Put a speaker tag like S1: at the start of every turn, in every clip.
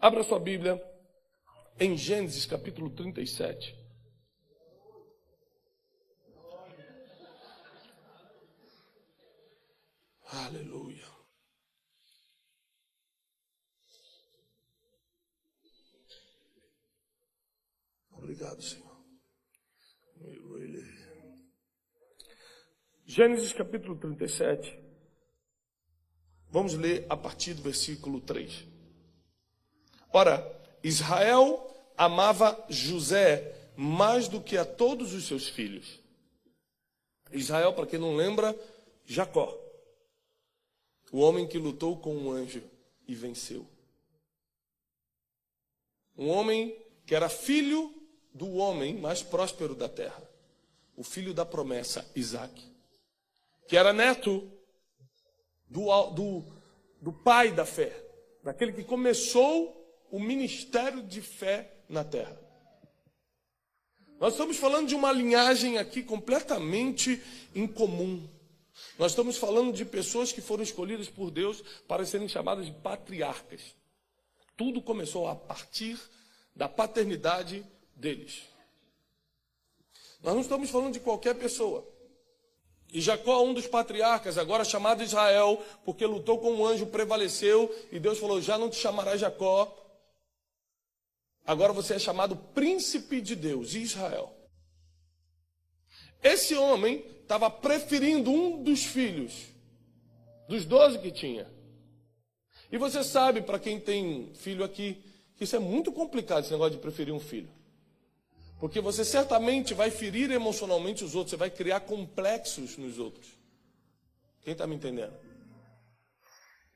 S1: Abra sua Bíblia em Gênesis capítulo 37. Aleluia. Obrigado, Senhor. Gênesis capítulo 37. Vamos ler a partir do versículo 3. Ora, Israel amava José mais do que a todos os seus filhos. Israel, para quem não lembra, Jacó. O homem que lutou com um anjo e venceu. Um homem que era filho do homem mais próspero da terra. O filho da promessa, Isaque. Que era neto do pai da fé. Daquele que começou o ministério de fé na terra. Nós estamos falando de uma linhagem aqui completamente incomum. Nós estamos falando de pessoas que foram escolhidas por Deus para serem chamadas de patriarcas. Tudo começou a partir da paternidade deles. Nós não estamos falando de qualquer pessoa. E Jacó, um dos patriarcas, agora chamado Israel, porque lutou com um anjo, prevaleceu, e Deus falou, já não te chamará Jacó, agora você é chamado príncipe de Deus, Israel. Esse homem estava preferindo um dos filhos, dos 12 que tinha. E você sabe, para quem tem filho aqui, que isso é muito complicado, esse negócio de preferir um filho. Porque você certamente vai ferir emocionalmente os outros, você vai criar complexos nos outros. Quem está me entendendo?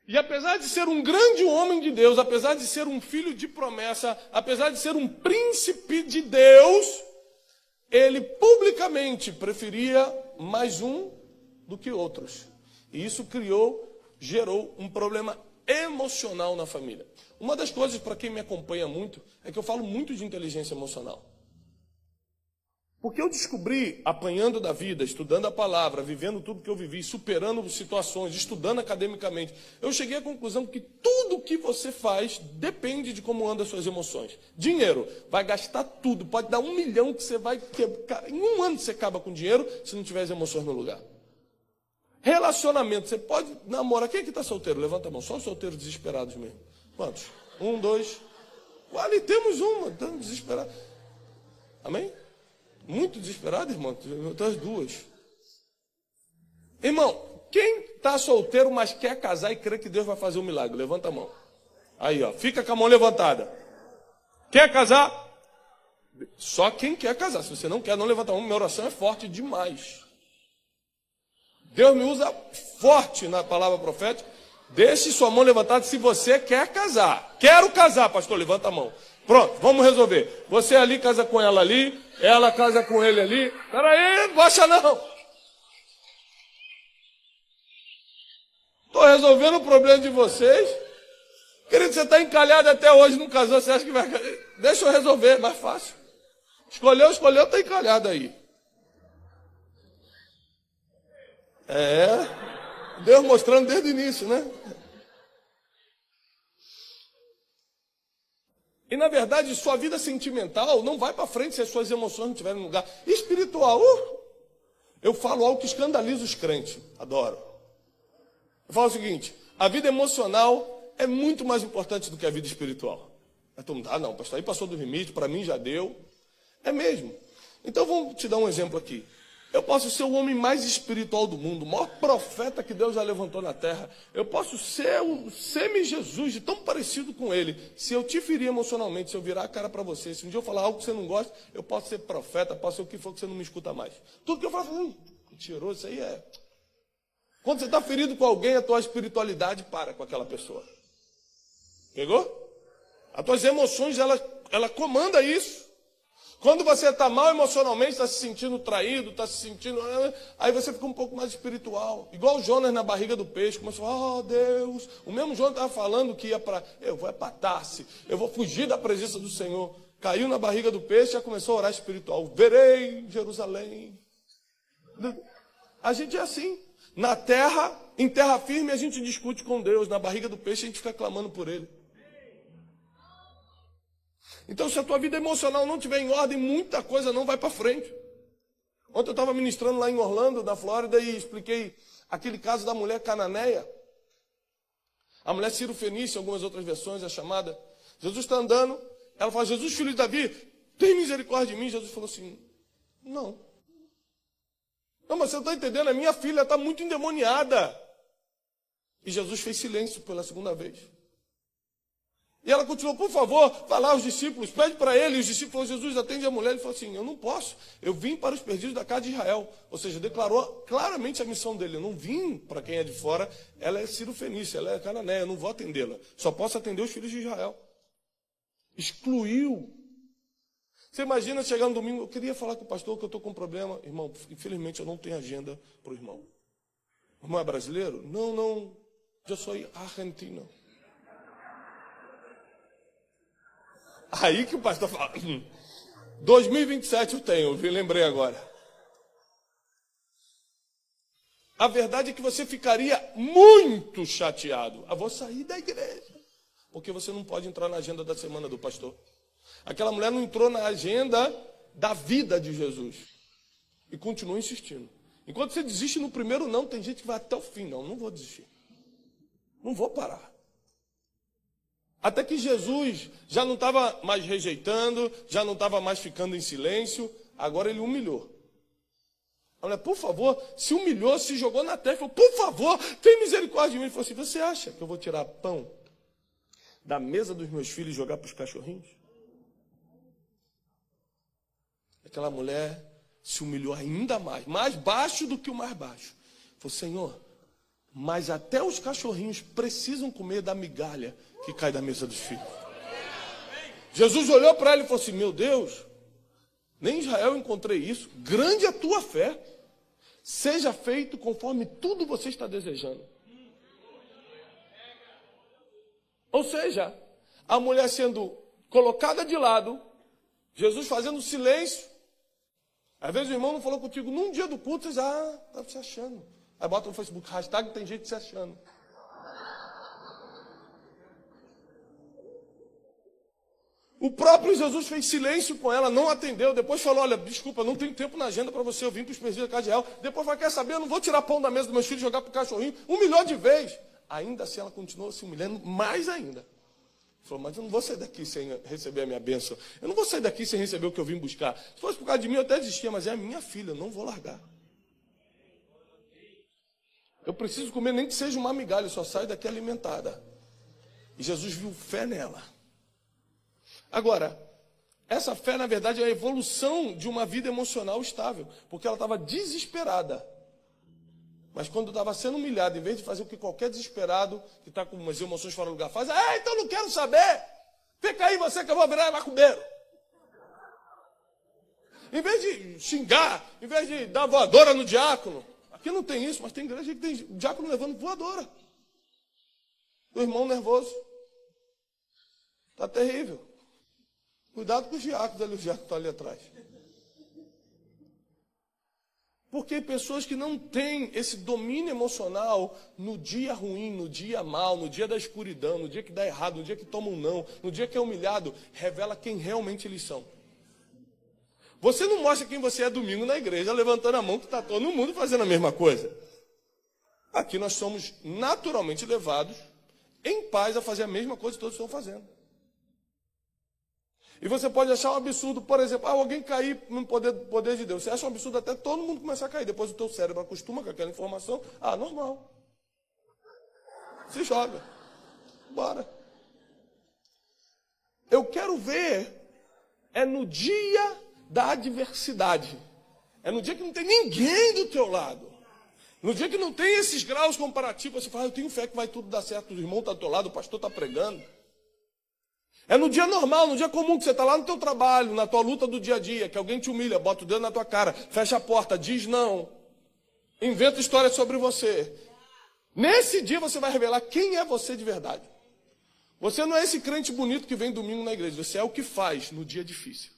S1: E apesar de ser um grande homem de Deus, apesar de ser um filho de promessa, apesar de ser um príncipe de Deus, ele publicamente preferia mais um do que outros. E isso gerou um problema emocional na família. Uma das coisas, para quem me acompanha muito, é que eu falo muito de inteligência emocional. Porque eu descobri, apanhando da vida, estudando a palavra, vivendo tudo que eu vivi, superando situações, estudando academicamente, eu cheguei à conclusão que tudo que você faz depende de como andam as suas emoções. Dinheiro, vai gastar tudo, pode dar 1 milhão que você vai quebrar. Em 1 ano você acaba com dinheiro se não tiver as emoções no lugar. Relacionamento, você pode namorar. Quem é que está solteiro? Levanta a mão, só os solteiros desesperados mesmo. Quantos? 1, 2. Ali temos uma, estamos desesperados. Amém? Muito desesperado, irmão. Tem as duas. Irmão, quem está solteiro, mas quer casar e crê que Deus vai fazer um milagre? Levanta a mão. Aí, ó. Fica com a mão levantada. Quer casar? Só quem quer casar. Se você não quer, não levanta a mão. Minha oração é forte demais. Deus me usa forte na palavra profética. Deixe sua mão levantada se você quer casar. Quero casar, pastor. Levanta a mão. Pronto, vamos resolver. Você ali casa com ela ali, ela casa com ele ali. Peraí, não baixa não. Estou resolvendo o problema de vocês. Querido, você está encalhado até hoje, não casou, você acha que vai... Deixa eu resolver, é mais fácil. Escolheu, está encalhado aí. Deus mostrando desde o início, né? E, na verdade, sua vida sentimental não vai para frente se as suas emoções não estiverem no lugar. Espiritual, eu falo algo que escandaliza os crentes. Adoro. Eu falo o seguinte, a vida emocional é muito mais importante do que a vida espiritual. Aí todo mundo, não, pastor, aí passou do limite, para mim já deu. É mesmo. Então, vamos te dar um exemplo aqui. Eu posso ser o homem mais espiritual do mundo, o maior profeta que Deus já levantou na terra. Eu posso ser o semi-Jesus, de tão parecido com ele. Se eu te ferir emocionalmente, se eu virar a cara para você, se um dia eu falar algo que você não gosta, eu posso ser profeta, posso ser o que for que você não me escuta mais. Tudo que eu faço, mentiroso, isso aí é... Quando você está ferido com alguém, a tua espiritualidade para com aquela pessoa. Pegou? As tuas emoções, ela comanda isso. Quando você está mal emocionalmente, está se sentindo traído, está se sentindo... Aí você fica um pouco mais espiritual. Igual o Jonas na barriga do peixe. Começou, Deus... O mesmo Jonas estava falando que ia para... Eu vou para Tarse. Eu vou fugir da presença do Senhor. Caiu na barriga do peixe e já começou a orar espiritual. Verei Jerusalém. A gente é assim. Na terra, em terra firme, a gente discute com Deus. Na barriga do peixe, a gente fica clamando por Ele. Então, se a tua vida emocional não estiver em ordem, muita coisa não vai para frente. Ontem eu estava ministrando lá em Orlando, na Flórida, e expliquei aquele caso da mulher cananeia. A mulher Ciro-fenícia, em algumas outras versões, é chamada. Jesus está andando, ela fala, Jesus, filho de Davi, tem misericórdia de mim. Jesus falou assim, não. Não, mas você não está entendendo, a minha filha está muito endemoniada. E Jesus fez silêncio pela segunda vez. E ela continuou, por favor, vai lá aos discípulos, pede para ele. E os discípulos falaram, Jesus, atende a mulher. Ele falou assim, eu não posso, eu vim para os perdidos da casa de Israel. Ou seja, declarou claramente a missão dele. Eu não vim para quem é de fora, ela é Ciro-fenícia, ela é cananeia, eu não vou atendê-la. Só posso atender os filhos de Israel. Excluiu. Você imagina chegar no domingo, eu queria falar com o pastor que eu estou com um problema. Irmão, infelizmente eu não tenho agenda para o irmão. O irmão é brasileiro? Não, eu sou argentino. Aí que o pastor fala, 2027 eu tenho, eu lembrei agora. A verdade é que você ficaria muito chateado. Eu vou sair da igreja, porque você não pode entrar na agenda da semana do pastor. Aquela mulher não entrou na agenda da vida de Jesus. E continua insistindo. Enquanto você desiste no primeiro não, tem gente que vai até o fim. Não vou desistir. Não vou parar. Até que Jesus já não estava mais rejeitando, já não estava mais ficando em silêncio, agora ele humilhou. Olha, por favor, se humilhou, se jogou na terra, falou, por favor, tem misericórdia de mim. Ele falou assim, você acha que eu vou tirar pão da mesa dos meus filhos e jogar para os cachorrinhos? Aquela mulher se humilhou ainda mais baixo do que o mais baixo. Falou, Senhor, mas até os cachorrinhos precisam comer da migalha que cai da mesa dos filhos. Jesus olhou para ela e falou assim, meu Deus, nem em Israel encontrei isso. Grande a tua fé. Seja feito conforme tudo você está desejando. Ou seja, a mulher sendo colocada de lado, Jesus fazendo silêncio. Às vezes o irmão não falou contigo num dia do culto, você já está se achando. Aí bota no Facebook, hashtag tem gente se achando. O próprio Jesus fez silêncio com ela, não atendeu. Depois falou, olha, desculpa, não tenho tempo na agenda para você, eu vim para os perdidos da casa de Israel. Depois falou, quer saber, eu não vou tirar pão da mesa dos meus filhos e jogar para o cachorrinho 1 milhão de vezes. Ainda assim ela continuou se humilhando mais ainda. Falou, mas eu não vou sair daqui sem receber a minha bênção. Eu não vou sair daqui sem receber o que eu vim buscar. Se fosse por causa de mim, eu até desistia, mas é a minha filha, eu não vou largar. Eu preciso comer, nem que seja uma migalha, eu só saio daqui alimentada. E Jesus viu fé nela. Agora, essa fé, na verdade, é a evolução de uma vida emocional estável. Porque ela estava desesperada. Mas quando estava sendo humilhada, em vez de fazer o que qualquer desesperado, que está com umas emoções fora do lugar, faz, então não quero saber. Fica aí você que eu vou virar macumbeiro. Em vez de xingar, em vez de dar voadora no diácono. Aqui não tem isso, mas tem igreja que tem diácono levando voadora. O irmão nervoso. Está terrível. Cuidado com os diáconos ali, os diáconos estão ali atrás. Porque pessoas que não têm esse domínio emocional no dia ruim, no dia mal, no dia da escuridão, no dia que dá errado, no dia que toma um não, no dia que é humilhado, revela quem realmente eles são. Você não mostra quem você é domingo na igreja, levantando a mão que está todo mundo fazendo a mesma coisa. Aqui nós somos naturalmente levados em paz a fazer a mesma coisa que todos estão fazendo. E você pode achar um absurdo, por exemplo, alguém cair no poder de Deus. Você acha um absurdo até todo mundo começar a cair. Depois o teu cérebro acostuma com aquela informação. Normal. Se joga. Bora. Eu quero ver no dia da adversidade. É no dia que não tem ninguém do teu lado. No dia que não tem esses graus comparativos. Você fala, eu tenho fé que vai tudo dar certo. O irmão está do teu lado, o pastor está pregando. É no dia normal, no dia comum, que você está lá no teu trabalho, na tua luta do dia a dia, que alguém te humilha, bota o dedo na tua cara, fecha a porta, diz não, inventa história sobre você. Nesse dia você vai revelar quem é você de verdade. Você não é esse crente bonito que vem domingo na igreja, você é o que faz no dia difícil.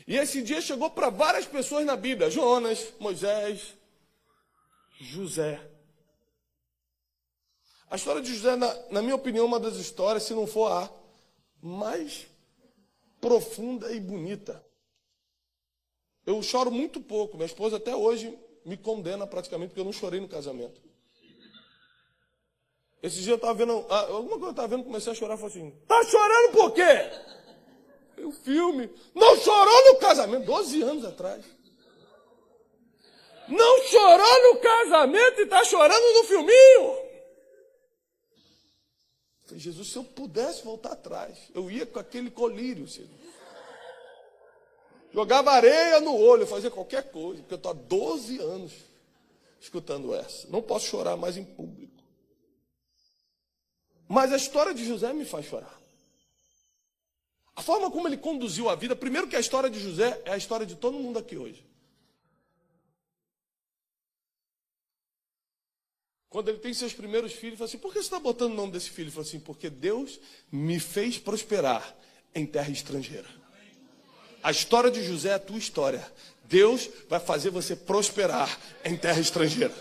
S1: E esse dia chegou para várias pessoas na Bíblia, Jonas, Moisés, José. A história de José, na minha opinião, é uma das histórias, se não for a mais profunda e bonita. Eu choro muito pouco. Minha esposa até hoje me condena praticamente porque eu não chorei no casamento. Esse dia eu estava vendo, alguma coisa eu estava vendo, comecei a chorar, falei assim, tá chorando por quê? O filme, não chorou no casamento, 12 anos atrás. Não chorou no casamento e está chorando no filminho. Falei, Jesus, se eu pudesse voltar atrás, eu ia com aquele colírio, Senhor. Jogava areia no olho, fazia qualquer coisa, porque eu estou há 12 anos escutando essa. Não posso chorar mais em público. Mas a história de José me faz chorar. A forma como ele conduziu a vida, primeiro que a história de José é a história de todo mundo aqui hoje. Quando ele tem seus primeiros filhos, ele fala assim, por que você está botando o nome desse filho? Ele fala assim, porque Deus me fez prosperar em terra estrangeira. A história de José é a tua história. Deus vai fazer você prosperar em terra estrangeira.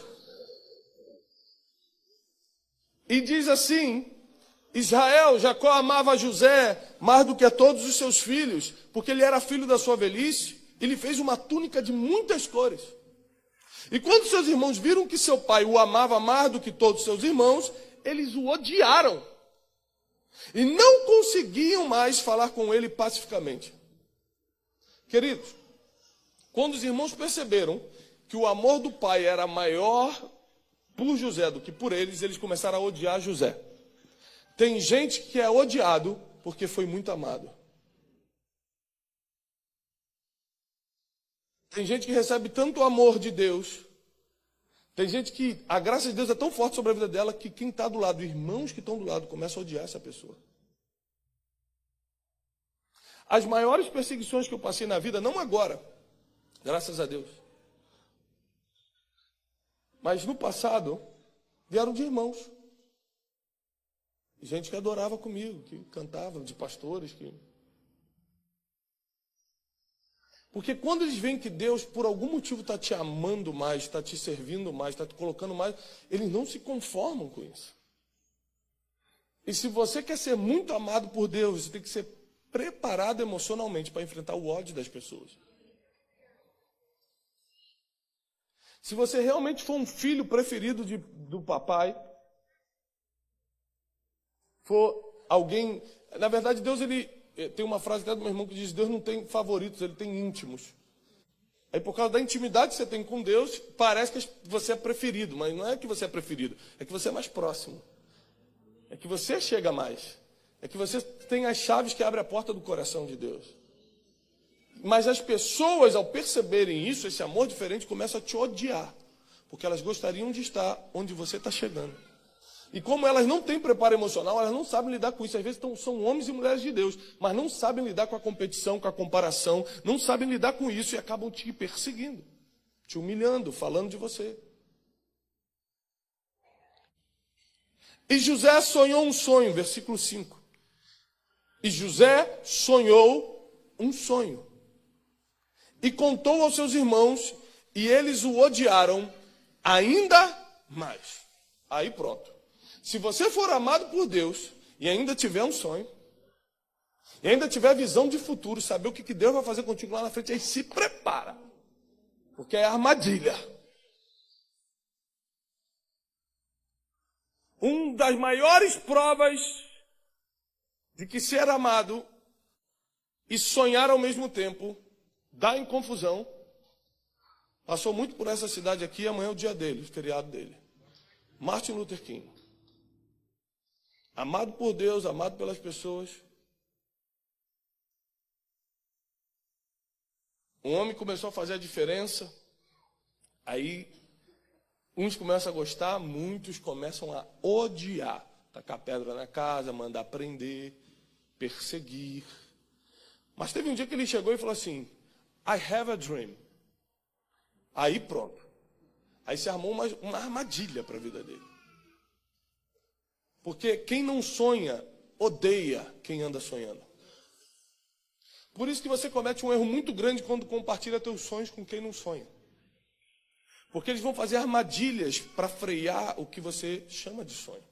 S1: E diz assim, Israel, Jacó amava José mais do que a todos os seus filhos, porque ele era filho da sua velhice, e lhe fez uma túnica de muitas cores. E quando seus irmãos viram que seu pai o amava mais do que todos os seus irmãos, eles o odiaram. E não conseguiam mais falar com ele pacificamente. Queridos, quando os irmãos perceberam que o amor do pai era maior por José do que por eles, eles começaram a odiar José. Tem gente que é odiado porque foi muito amado. Tem gente que recebe tanto amor de Deus. Tem gente que a graça de Deus é tão forte sobre a vida dela que quem está do lado, irmãos que estão do lado, começam a odiar essa pessoa. As maiores perseguições que eu passei na vida, não agora, graças a Deus, mas no passado, vieram de irmãos. Gente que adorava comigo, que cantava, de pastores. Porque quando eles veem que Deus, por algum motivo, está te amando mais, está te servindo mais, está te colocando mais, eles não se conformam com isso. E se você quer ser muito amado por Deus, você tem que ser preparado emocionalmente para enfrentar o ódio das pessoas. Se você realmente for um filho preferido do papai, for alguém... Na verdade, Deus, ele tem uma frase até do meu irmão que diz, Deus não tem favoritos, ele tem íntimos. Aí por causa da intimidade que você tem com Deus, parece que você é preferido, mas não é que você é preferido, é que você é mais próximo. É que você chega mais. É que você tem as chaves que abrem a porta do coração de Deus. Mas as pessoas, ao perceberem isso, esse amor diferente, começam a te odiar. Porque elas gostariam de estar onde você está chegando. E como elas não têm preparo emocional, elas não sabem lidar com isso. Às vezes são homens e mulheres de Deus, mas não sabem lidar com a competição, com a comparação, não sabem lidar com isso e acabam te perseguindo, te humilhando, falando de você. E José sonhou um sonho, versículo 5. E José sonhou um sonho. E contou aos seus irmãos, e eles o odiaram ainda mais. Aí pronto. Se você for amado por Deus e ainda tiver um sonho, e ainda tiver visão de futuro, saber o que Deus vai fazer contigo lá na frente, aí se prepara. Porque é armadilha. Uma das maiores provas de que ser amado e sonhar ao mesmo tempo dá em confusão. Passou muito por essa cidade aqui, amanhã é o dia dele, o feriado dele. Martin Luther King. Amado por Deus, amado pelas pessoas. Um homem começou a fazer a diferença. Aí, uns começam a gostar, muitos começam a odiar. Tacar pedra na casa, mandar prender, perseguir. Mas teve um dia que ele chegou e falou assim, I have a dream. Aí pronto. Aí se armou uma armadilha para a vida dele. Porque quem não sonha, odeia quem anda sonhando. Por isso que você comete um erro muito grande quando compartilha teus sonhos com quem não sonha. Porque eles vão fazer armadilhas para frear o que você chama de sonho.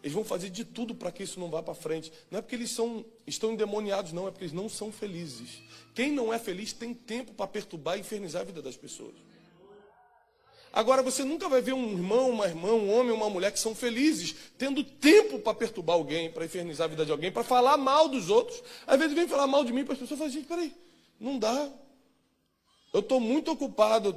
S1: Eles vão fazer de tudo para que isso não vá para frente. Não é porque eles estão endemoniados, não. É porque eles não são felizes. Quem não é feliz tem tempo para perturbar e infernizar a vida das pessoas. Agora, você nunca vai ver um irmão, uma irmã, um homem, uma mulher que são felizes, tendo tempo para perturbar alguém, para infernizar a vida de alguém, para falar mal dos outros. Às vezes vem falar mal de mim para as pessoas e falam, gente, peraí, não dá. Eu estou muito ocupado,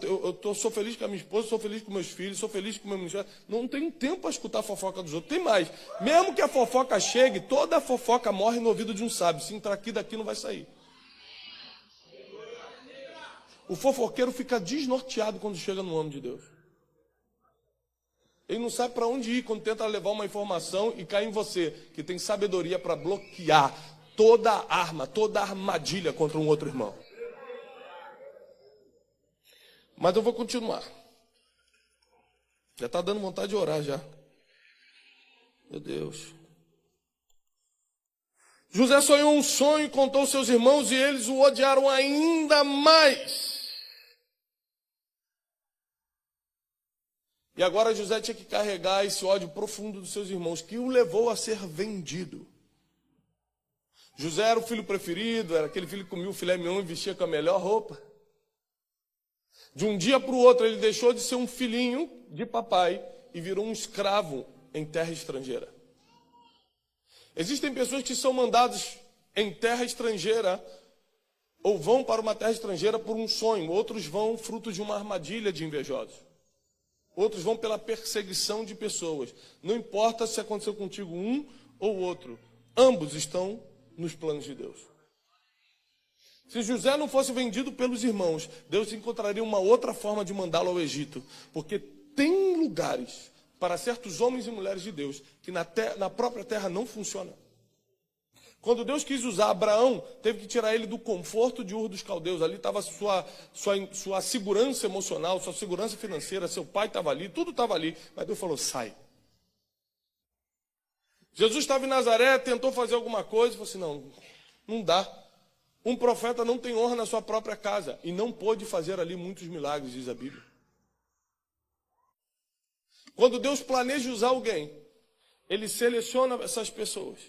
S1: sou feliz com a minha esposa, sou feliz com meus filhos, sou feliz com o meu ministério. Não tenho tempo para escutar a fofoca dos outros. Tem mais, mesmo que a fofoca chegue, toda a fofoca morre no ouvido de um sábio. Se entrar aqui, daqui não vai sair. O fofoqueiro fica desnorteado quando chega no nome de Deus. Ele não sabe para onde ir quando tenta levar uma informação e cai em você, que tem sabedoria para bloquear toda arma, toda armadilha contra um outro irmão. Mas eu vou continuar. Já está dando vontade de orar já. Meu Deus. José sonhou um sonho e contou aos seus irmãos e eles o odiaram ainda mais. E agora José tinha que carregar esse ódio profundo dos seus irmãos, que o levou a ser vendido. José era o filho preferido, era aquele filho que comia o filé mignon e vestia com a melhor roupa. De um dia para o outro, ele deixou de ser um filhinho de papai e virou um escravo em terra estrangeira. Existem pessoas que são mandadas em terra estrangeira ou vão para uma terra estrangeira por um sonho. Outros vão fruto de uma armadilha de invejosos. Outros vão pela perseguição de pessoas. Não importa se aconteceu contigo um ou outro. Ambos estão nos planos de Deus. Se José não fosse vendido pelos irmãos, Deus encontraria uma outra forma de mandá-lo ao Egito. Porque tem lugares para certos homens e mulheres de Deus que na própria terra não funciona. Quando Deus quis usar Abraão, teve que tirar ele do conforto de Ur dos Caldeus. Ali estava sua segurança emocional, sua segurança financeira, seu pai estava ali, tudo estava ali. Mas Deus falou, sai. Jesus estava em Nazaré, tentou fazer alguma coisa, falou assim, não dá. Um profeta não tem honra na sua própria casa. E não pôde fazer ali muitos milagres, diz a Bíblia. Quando Deus planeja usar alguém, Ele seleciona essas pessoas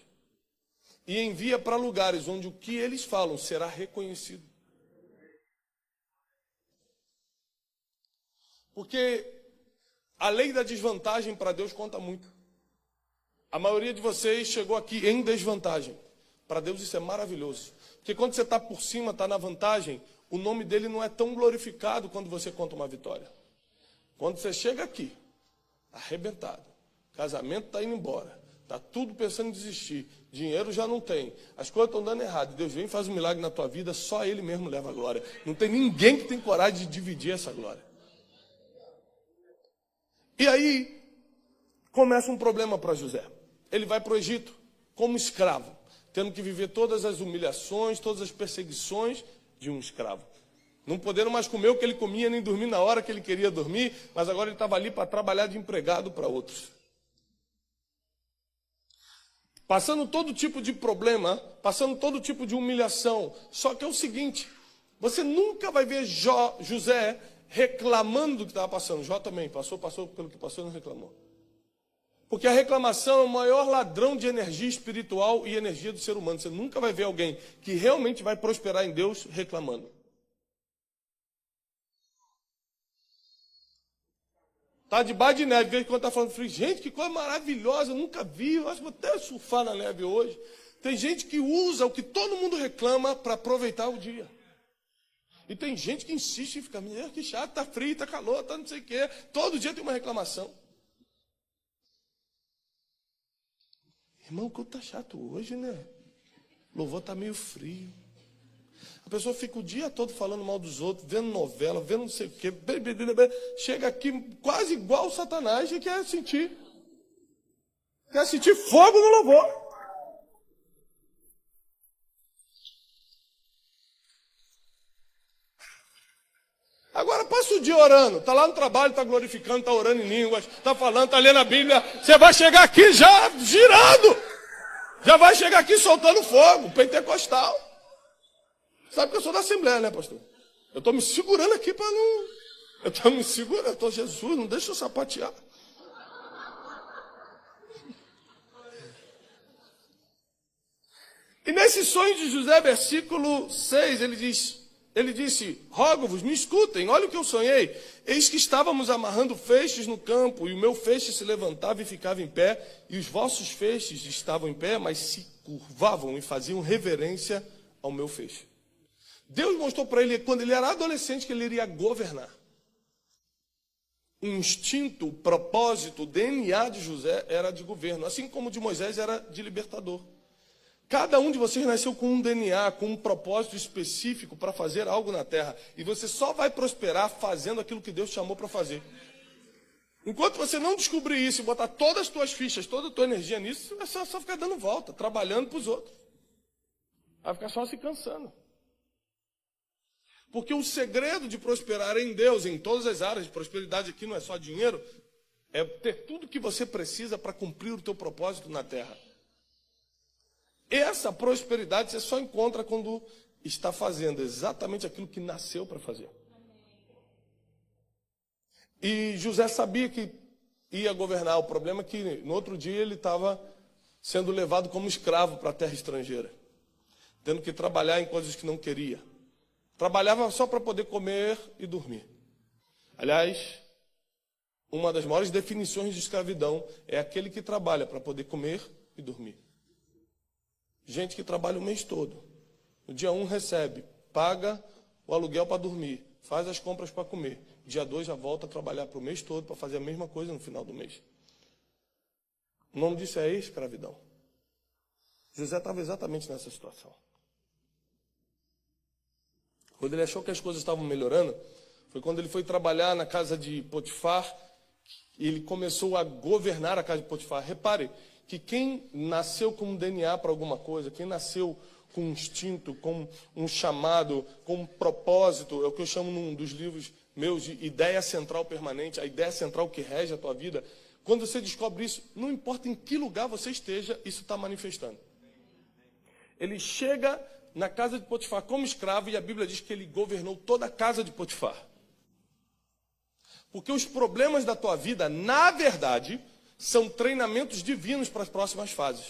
S1: e envia para lugares onde o que eles falam será reconhecido. Porque a lei da desvantagem para Deus conta muito. A maioria de vocês chegou aqui em desvantagem. Para Deus isso é maravilhoso. Porque quando você está por cima, está na vantagem, o nome dele não é tão glorificado quando você conta uma vitória. Quando você chega aqui, arrebentado, casamento está indo embora, está tudo pensando em desistir, dinheiro já não tem, as coisas estão dando errado, Deus vem e faz um milagre na tua vida, só Ele mesmo leva a glória. Não tem ninguém que tem coragem de dividir essa glória. E aí, começa um problema para José. Ele vai para o Egito como escravo, tendo que viver todas as humilhações, todas as perseguições de um escravo. Não podendo mais comer o que ele comia, nem dormir na hora que ele queria dormir, mas agora ele estava ali para trabalhar de empregado para outros. Passando todo tipo de problema, passando todo tipo de humilhação. Só que é o seguinte, você nunca vai ver José reclamando do que estava passando. Jó também passou pelo que passou e não reclamou. Porque a reclamação é o maior ladrão de energia espiritual e energia do ser humano. Você nunca vai ver alguém que realmente vai prosperar em Deus reclamando. Está debaixo de neve, vez quando está falando frio. Gente, que coisa maravilhosa, eu nunca vi. Eu acho que vou até surfar na neve hoje. Tem gente que usa o que todo mundo reclama para aproveitar o dia. E tem gente que insiste em ficar, que chato, está frio, está calor, está não sei o quê. Todo dia tem uma reclamação. Irmão, o culto está chato hoje, né? O louvor está meio frio. A pessoa fica o dia todo falando mal dos outros, vendo novela, vendo não sei o quê. Chega aqui quase igual o Satanás e quer sentir fogo no louvor. Agora passa o dia orando, está lá no trabalho, está glorificando, está orando em línguas, está falando, está lendo a Bíblia. Você vai chegar aqui já girando. Já vai chegar aqui soltando fogo, pentecostal. Sabe que eu sou da Assembleia, né, pastor? Eu estou me segurando aqui para não... Eu estou me segurando, Jesus, não deixa eu sapatear. E nesse sonho de José, versículo 6, ele disse, rogo-vos, me escutem, olha o que eu sonhei. Eis que estávamos amarrando feixes no campo, e o meu feixe se levantava e ficava em pé, e os vossos feixes estavam em pé, mas se curvavam e faziam reverência ao meu feixe. Deus mostrou para ele, quando ele era adolescente, que ele iria governar. O instinto, o propósito, o DNA de José era de governo, assim como o de Moisés era de libertador. Cada um de vocês nasceu com um DNA, com um propósito específico para fazer algo na terra. E você só vai prosperar fazendo aquilo que Deus te chamou para fazer. Enquanto você não descobrir isso e botar todas as tuas fichas, toda a tua energia nisso, você vai só ficar dando volta, trabalhando para os outros. Vai ficar só se cansando. Porque o segredo de prosperar em Deus, em todas as áreas de prosperidade aqui, não é só dinheiro, é ter tudo que você precisa para cumprir o teu propósito na terra. Essa prosperidade você só encontra quando está fazendo exatamente aquilo que nasceu para fazer. E José sabia que ia governar. O problema é que no outro dia ele estava sendo levado como escravo para a terra estrangeira, tendo que trabalhar em coisas que não queria. Trabalhava só para poder comer e dormir. Aliás, uma das maiores definições de escravidão é aquele que trabalha para poder comer e dormir. Gente que trabalha o mês todo. No dia 1 recebe, paga o aluguel para dormir, faz as compras para comer. Dia 2 já volta a trabalhar para o mês todo para fazer a mesma coisa no final do mês. O nome disso é escravidão. José estava exatamente nessa situação. Quando ele achou que as coisas estavam melhorando, foi quando ele foi trabalhar na casa de Potifar e ele começou a governar a casa de Potifar. Repare que quem nasceu com um DNA para alguma coisa, quem nasceu com um instinto, com um chamado, com um propósito, é o que eu chamo num dos livros meus de ideia central permanente, a ideia central que rege a tua vida. Quando você descobre isso, não importa em que lugar você esteja, isso está manifestando. Ele chega na casa de Potifar como escravo e a Bíblia diz que ele governou toda a casa de Potifar. Porque os problemas da tua vida, na verdade, são treinamentos divinos para as próximas fases.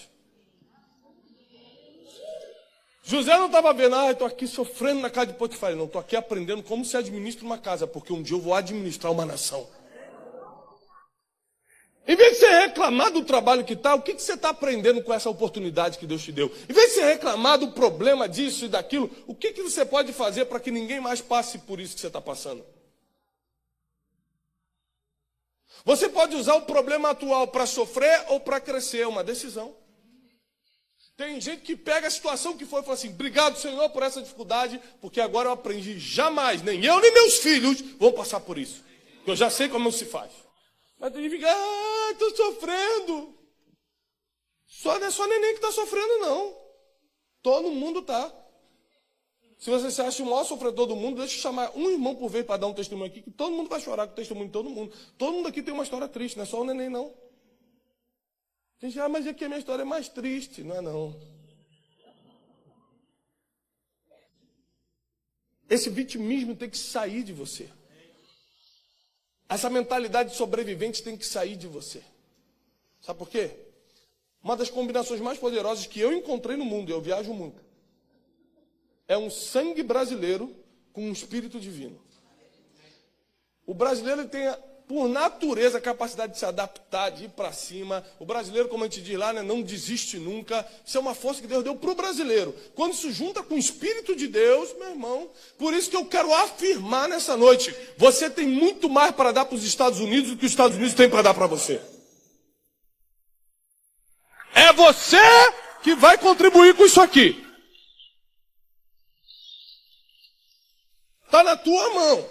S1: José não estava vendo, eu estou aqui sofrendo na casa de Potifar. Não, estou aqui aprendendo como se administra uma casa, porque um dia eu vou administrar uma nação. Em vez de você reclamar do trabalho que está, o que você está aprendendo com essa oportunidade que Deus te deu? Em vez de você reclamar do problema disso e daquilo, o que você pode fazer para que ninguém mais passe por isso que você está passando? Você pode usar o problema atual para sofrer ou para crescer, é uma decisão. Tem gente que pega a situação que foi e fala assim, obrigado, Senhor, por essa dificuldade, porque agora eu aprendi, jamais, nem eu nem meus filhos vão passar por isso. Eu já sei como se faz. Mas tem gente que fica, estou sofrendo. Não é só neném que está sofrendo, não. Todo mundo está. Se você se acha o maior sofredor do mundo, deixa eu chamar um irmão por vez para dar um testemunho aqui, que todo mundo vai chorar com o testemunho de todo mundo. Todo mundo aqui tem uma história triste, não é só o neném, não. Tem gente, mas aqui a minha história é mais triste. Não é, não. Esse vitimismo tem que sair de você. Essa mentalidade de sobrevivente tem que sair de você. Sabe por quê? Uma das combinações mais poderosas que eu encontrei no mundo, eu viajo muito, é um sangue brasileiro com um espírito divino. O brasileiro ele tem, por natureza, a capacidade de se adaptar, de ir para cima. O brasileiro, como a gente diz lá, né, não desiste nunca. Isso é uma força que Deus deu para o brasileiro. Quando se junta com o Espírito de Deus, meu irmão, por isso que eu quero afirmar nessa noite, você tem muito mais para dar para os Estados Unidos do que os Estados Unidos têm para dar para você. É você que vai contribuir com isso aqui. Está na tua mão.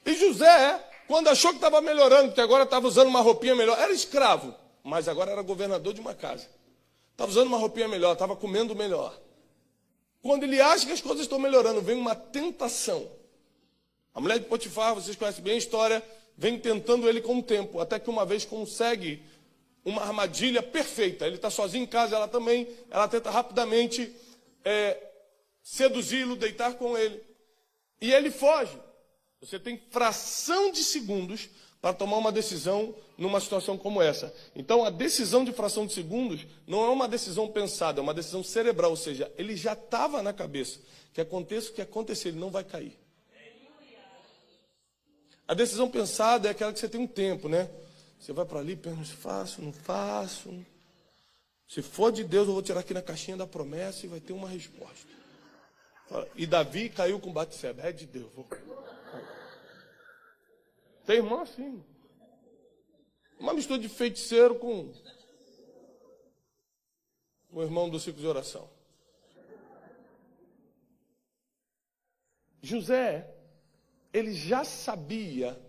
S1: E José, quando achou que estava melhorando, que agora estava usando uma roupinha melhor, era escravo, mas agora era governador de uma casa. Estava usando uma roupinha melhor, estava comendo melhor. Quando ele acha que as coisas estão melhorando, vem uma tentação. A mulher de Potifar, vocês conhecem bem a história, vem tentando ele com o tempo, até que uma vez consegue uma armadilha perfeita. Ele está sozinho em casa, ela também, ela tenta rapidamente seduzi-lo, deitar com ele. E ele foge. Você tem fração de segundos para tomar uma decisão numa situação como essa. Então, a decisão de fração de segundos não é uma decisão pensada, é uma decisão cerebral, ou seja, ele já estava na cabeça. Que aconteça o que acontecer, ele não vai cair. A decisão pensada é aquela que você tem um tempo, né? Você vai para ali, pensa, faço, não faço. Se for de Deus, eu vou tirar aqui na caixinha da promessa e vai ter uma resposta. E Davi caiu com Batseba. É de Deus. Tem irmão assim. Uma mistura de feiticeiro com o irmão do ciclo de oração. José, ele já sabia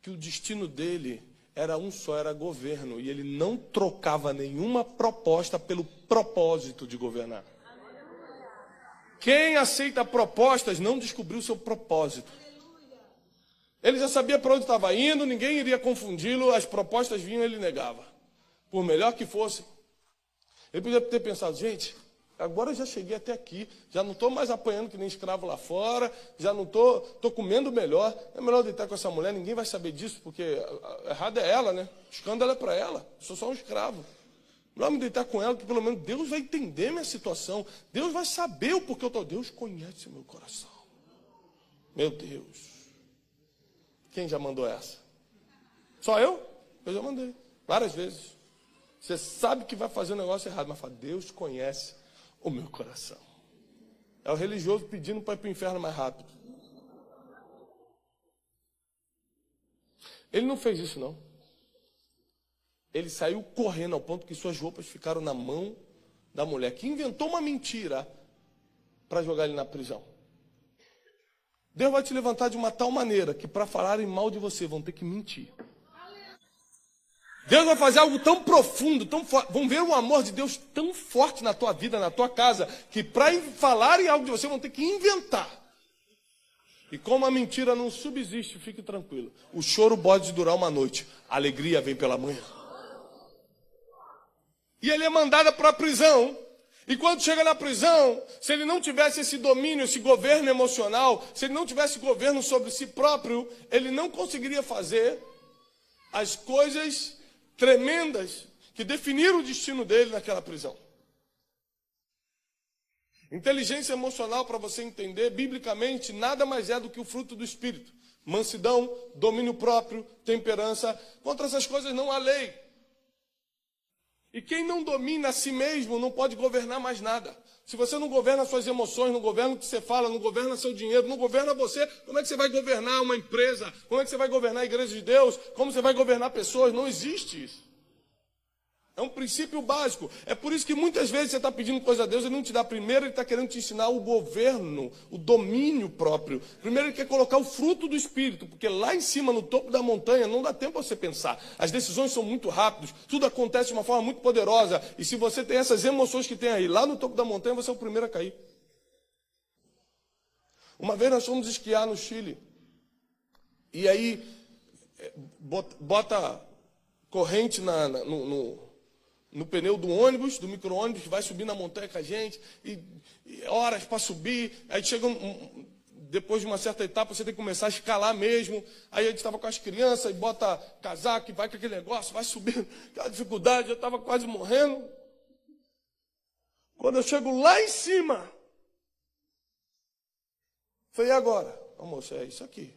S1: que o destino dele era um só, era governo. E ele não trocava nenhuma proposta pelo propósito de governar. Quem aceita propostas não descobriu o seu propósito. Ele já sabia para onde estava indo, ninguém iria confundi-lo, as propostas vinham e ele negava. Por melhor que fosse. Ele podia ter pensado, gente, agora eu já cheguei até aqui, já não estou mais apanhando que nem escravo lá fora, já não estou comendo melhor, é melhor deitar com essa mulher, ninguém vai saber disso, porque errado é ela, né? O escândalo é para ela, eu sou só um escravo. Melhor me deitar com ela, que pelo menos Deus vai entender minha situação, Deus vai saber o porquê eu estou. Deus conhece o meu coração. Meu Deus. Quem já mandou essa? Só eu? Eu já mandei. Várias vezes. Você sabe que vai fazer um negócio errado, mas fala, Deus conhece o meu coração. É o religioso pedindo para ir para o inferno mais rápido. Ele não fez isso, não. Ele saiu correndo ao ponto que suas roupas ficaram na mão da mulher, que inventou uma mentira para jogar ele na prisão. Deus vai te levantar de uma tal maneira que para falarem mal de você vão ter que mentir. Deus vai fazer algo tão profundo, tão forte. Vão ver o amor de Deus tão forte na tua vida, na tua casa, que para falarem algo de você vão ter que inventar. E como a mentira não subsiste, fique tranquilo. O choro pode durar uma noite, a alegria vem pela manhã. E ele é mandado para a prisão. E quando chega na prisão, se ele não tivesse esse domínio, esse governo emocional, se ele não tivesse governo sobre si próprio, ele não conseguiria fazer as coisas tremendas que definiram o destino dele naquela prisão. Inteligência emocional, para você entender, biblicamente, nada mais é do que o fruto do Espírito. Mansidão, domínio próprio, temperança. Contra essas coisas não há lei. E quem não domina a si mesmo não pode governar mais nada. Se você não governa suas emoções, não governa o que você fala, não governa seu dinheiro, não governa você, como é que você vai governar uma empresa? Como é que você vai governar a igreja de Deus? Como você vai governar pessoas? Não existe isso. É um princípio básico. É por isso que muitas vezes você está pedindo coisa a Deus, ele não te dá primeiro, ele está querendo te ensinar o governo, o domínio próprio. Primeiro ele quer colocar o fruto do Espírito, porque lá em cima, no topo da montanha, não dá tempo a você pensar. As decisões são muito rápidas, tudo acontece de uma forma muito poderosa. E se você tem essas emoções que tem aí, lá no topo da montanha, você é o primeiro a cair. Uma vez nós fomos esquiar no Chile. E aí, bota corrente no pneu do ônibus, do micro-ônibus, que vai subir na montanha com a gente, e horas para subir, aí chega depois de uma certa etapa, você tem que começar a escalar mesmo, aí a gente estava com as crianças, e bota casaco, e vai com aquele negócio, vai subindo, aquela dificuldade, eu estava quase morrendo. Quando eu chego lá em cima, falei, e agora? Moço, é isso aqui.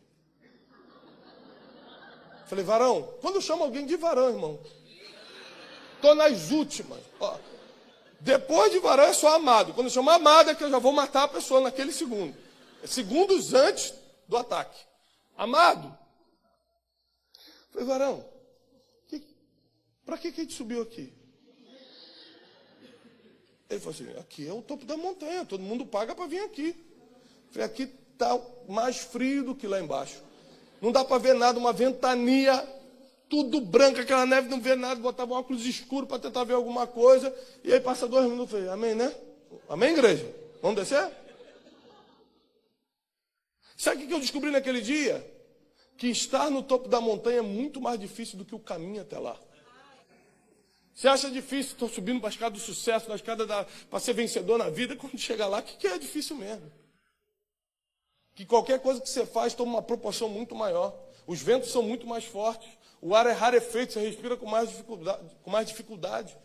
S1: Falei, varão, quando eu chamo alguém de varão, irmão, estou nas últimas. Ó, depois de varão é só amado. Quando eu chamo amado é que eu já vou matar a pessoa naquele segundo. É segundos antes do ataque. Amado. Falei, varão, para que a gente subiu aqui? Ele falou assim, aqui é o topo da montanha, todo mundo paga para vir aqui. Falei, aqui está mais frio do que lá embaixo. Não dá para ver nada, uma ventania, tudo branco, aquela neve, não vê nada, botava um óculos escuro para tentar ver alguma coisa, e aí passa 2 minutos, falei, amém, né? Amém, igreja? Vamos descer? Sabe o que eu descobri naquele dia? Que estar no topo da montanha é muito mais difícil do que o caminho até lá. Você acha difícil, estou subindo para a escada do sucesso, na escada para ser vencedor na vida, quando chega lá, o que é difícil mesmo? Que qualquer coisa que você faz toma uma proporção muito maior. Os ventos são muito mais fortes. O ar é rarefeito, você respira com mais dificuldade.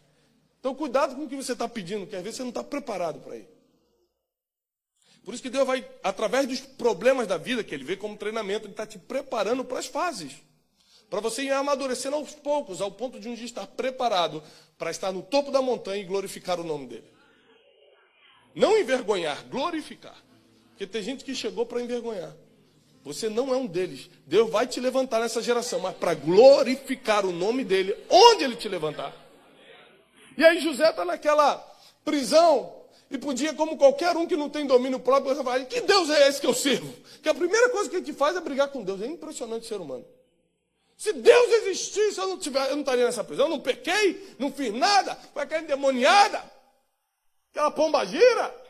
S1: Então, cuidado com o que você está pedindo, que às vezes você não está preparado para ir. Por isso que Deus vai, através dos problemas da vida, que Ele vê como treinamento, Ele está te preparando para as fases. Para você ir amadurecendo aos poucos, ao ponto de um dia estar preparado para estar no topo da montanha e glorificar o nome dEle. Não envergonhar, glorificar. Porque tem gente que chegou para envergonhar. Você não é um deles. Deus vai te levantar nessa geração, mas para glorificar o nome dEle, onde Ele te levantar. E aí José está naquela prisão, e podia, como qualquer um que não tem domínio próprio, falar, que Deus é esse que eu sirvo? Que a primeira coisa que a gente faz é brigar com Deus. É impressionante o ser humano. Se Deus existisse, eu não estaria nessa prisão, eu não pequei, não fiz nada, foi aquela endemoniada, aquela pombagira.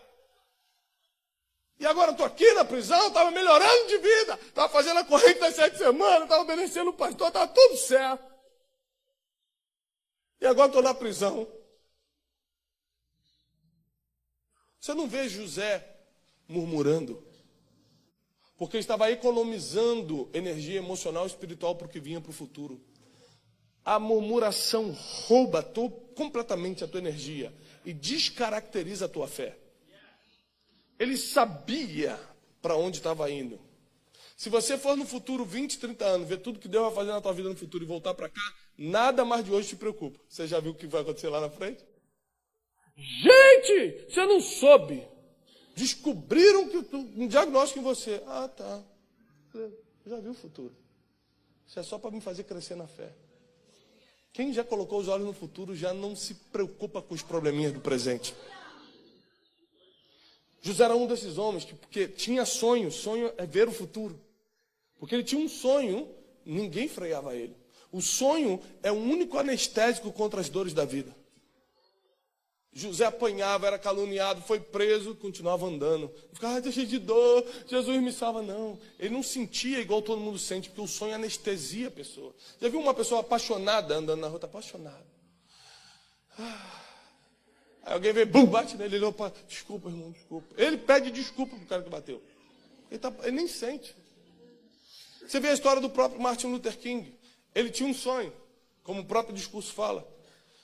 S1: E agora eu estou aqui na prisão, estava melhorando de vida, estava fazendo a corrente das 7 semanas, estava obedecendo o pastor, estava tudo certo. E agora estou na prisão. Você não vê José murmurando, porque ele estava economizando energia emocional e espiritual para o que vinha para o futuro. A murmuração rouba completamente a tua energia e descaracteriza a tua fé. Ele sabia para onde estava indo. Se você for no futuro 20, 30 anos, ver tudo que Deus vai fazer na tua vida no futuro e voltar para cá, nada mais de hoje te preocupa. Você já viu o que vai acontecer lá na frente? Gente, você não soube. Descobriram que um diagnóstico em você. Ah, tá. Eu já vi o futuro. Isso é só para me fazer crescer na fé. Quem já colocou os olhos no futuro já não se preocupa com os probleminhas do presente. José era um desses homens que, porque tinha sonho é ver o futuro. Porque ele tinha um sonho, ninguém freava ele. O sonho é o único anestésico contra as dores da vida. José apanhava, era caluniado, foi preso, continuava andando. Ficava cheio de dor, Jesus me salva. Não, ele não sentia igual todo mundo sente, porque o sonho anestesia a pessoa. Já viu uma pessoa apaixonada andando na rua? Está apaixonada. Aí alguém vem, bum, bate nele, ele opa, desculpa, irmão, desculpa. Ele pede desculpa pro cara que bateu. Ele nem sente. Você vê a história do próprio Martin Luther King. Ele tinha um sonho, como o próprio discurso fala.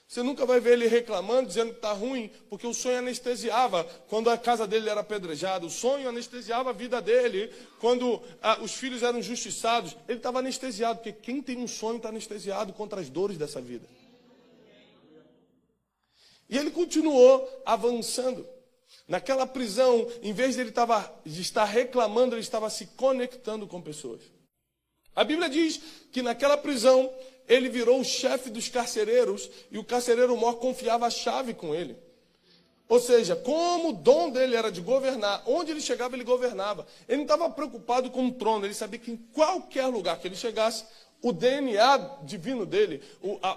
S1: Você nunca vai ver ele reclamando, dizendo que está ruim, porque o sonho anestesiava quando a casa dele era apedrejada. O sonho anestesiava a vida dele quando os filhos eram injustiçados. Ele estava anestesiado, porque quem tem um sonho está anestesiado contra as dores dessa vida. E ele continuou avançando. Naquela prisão, em vez de de estar reclamando, ele estava se conectando com pessoas. A Bíblia diz que naquela prisão, ele virou o chefe dos carcereiros e o carcereiro maior confiava a chave com ele. Ou seja, como o dom dele era de governar, onde ele chegava, ele governava. Ele não estava preocupado com o trono, ele sabia que em qualquer lugar que ele chegasse, o DNA divino dele,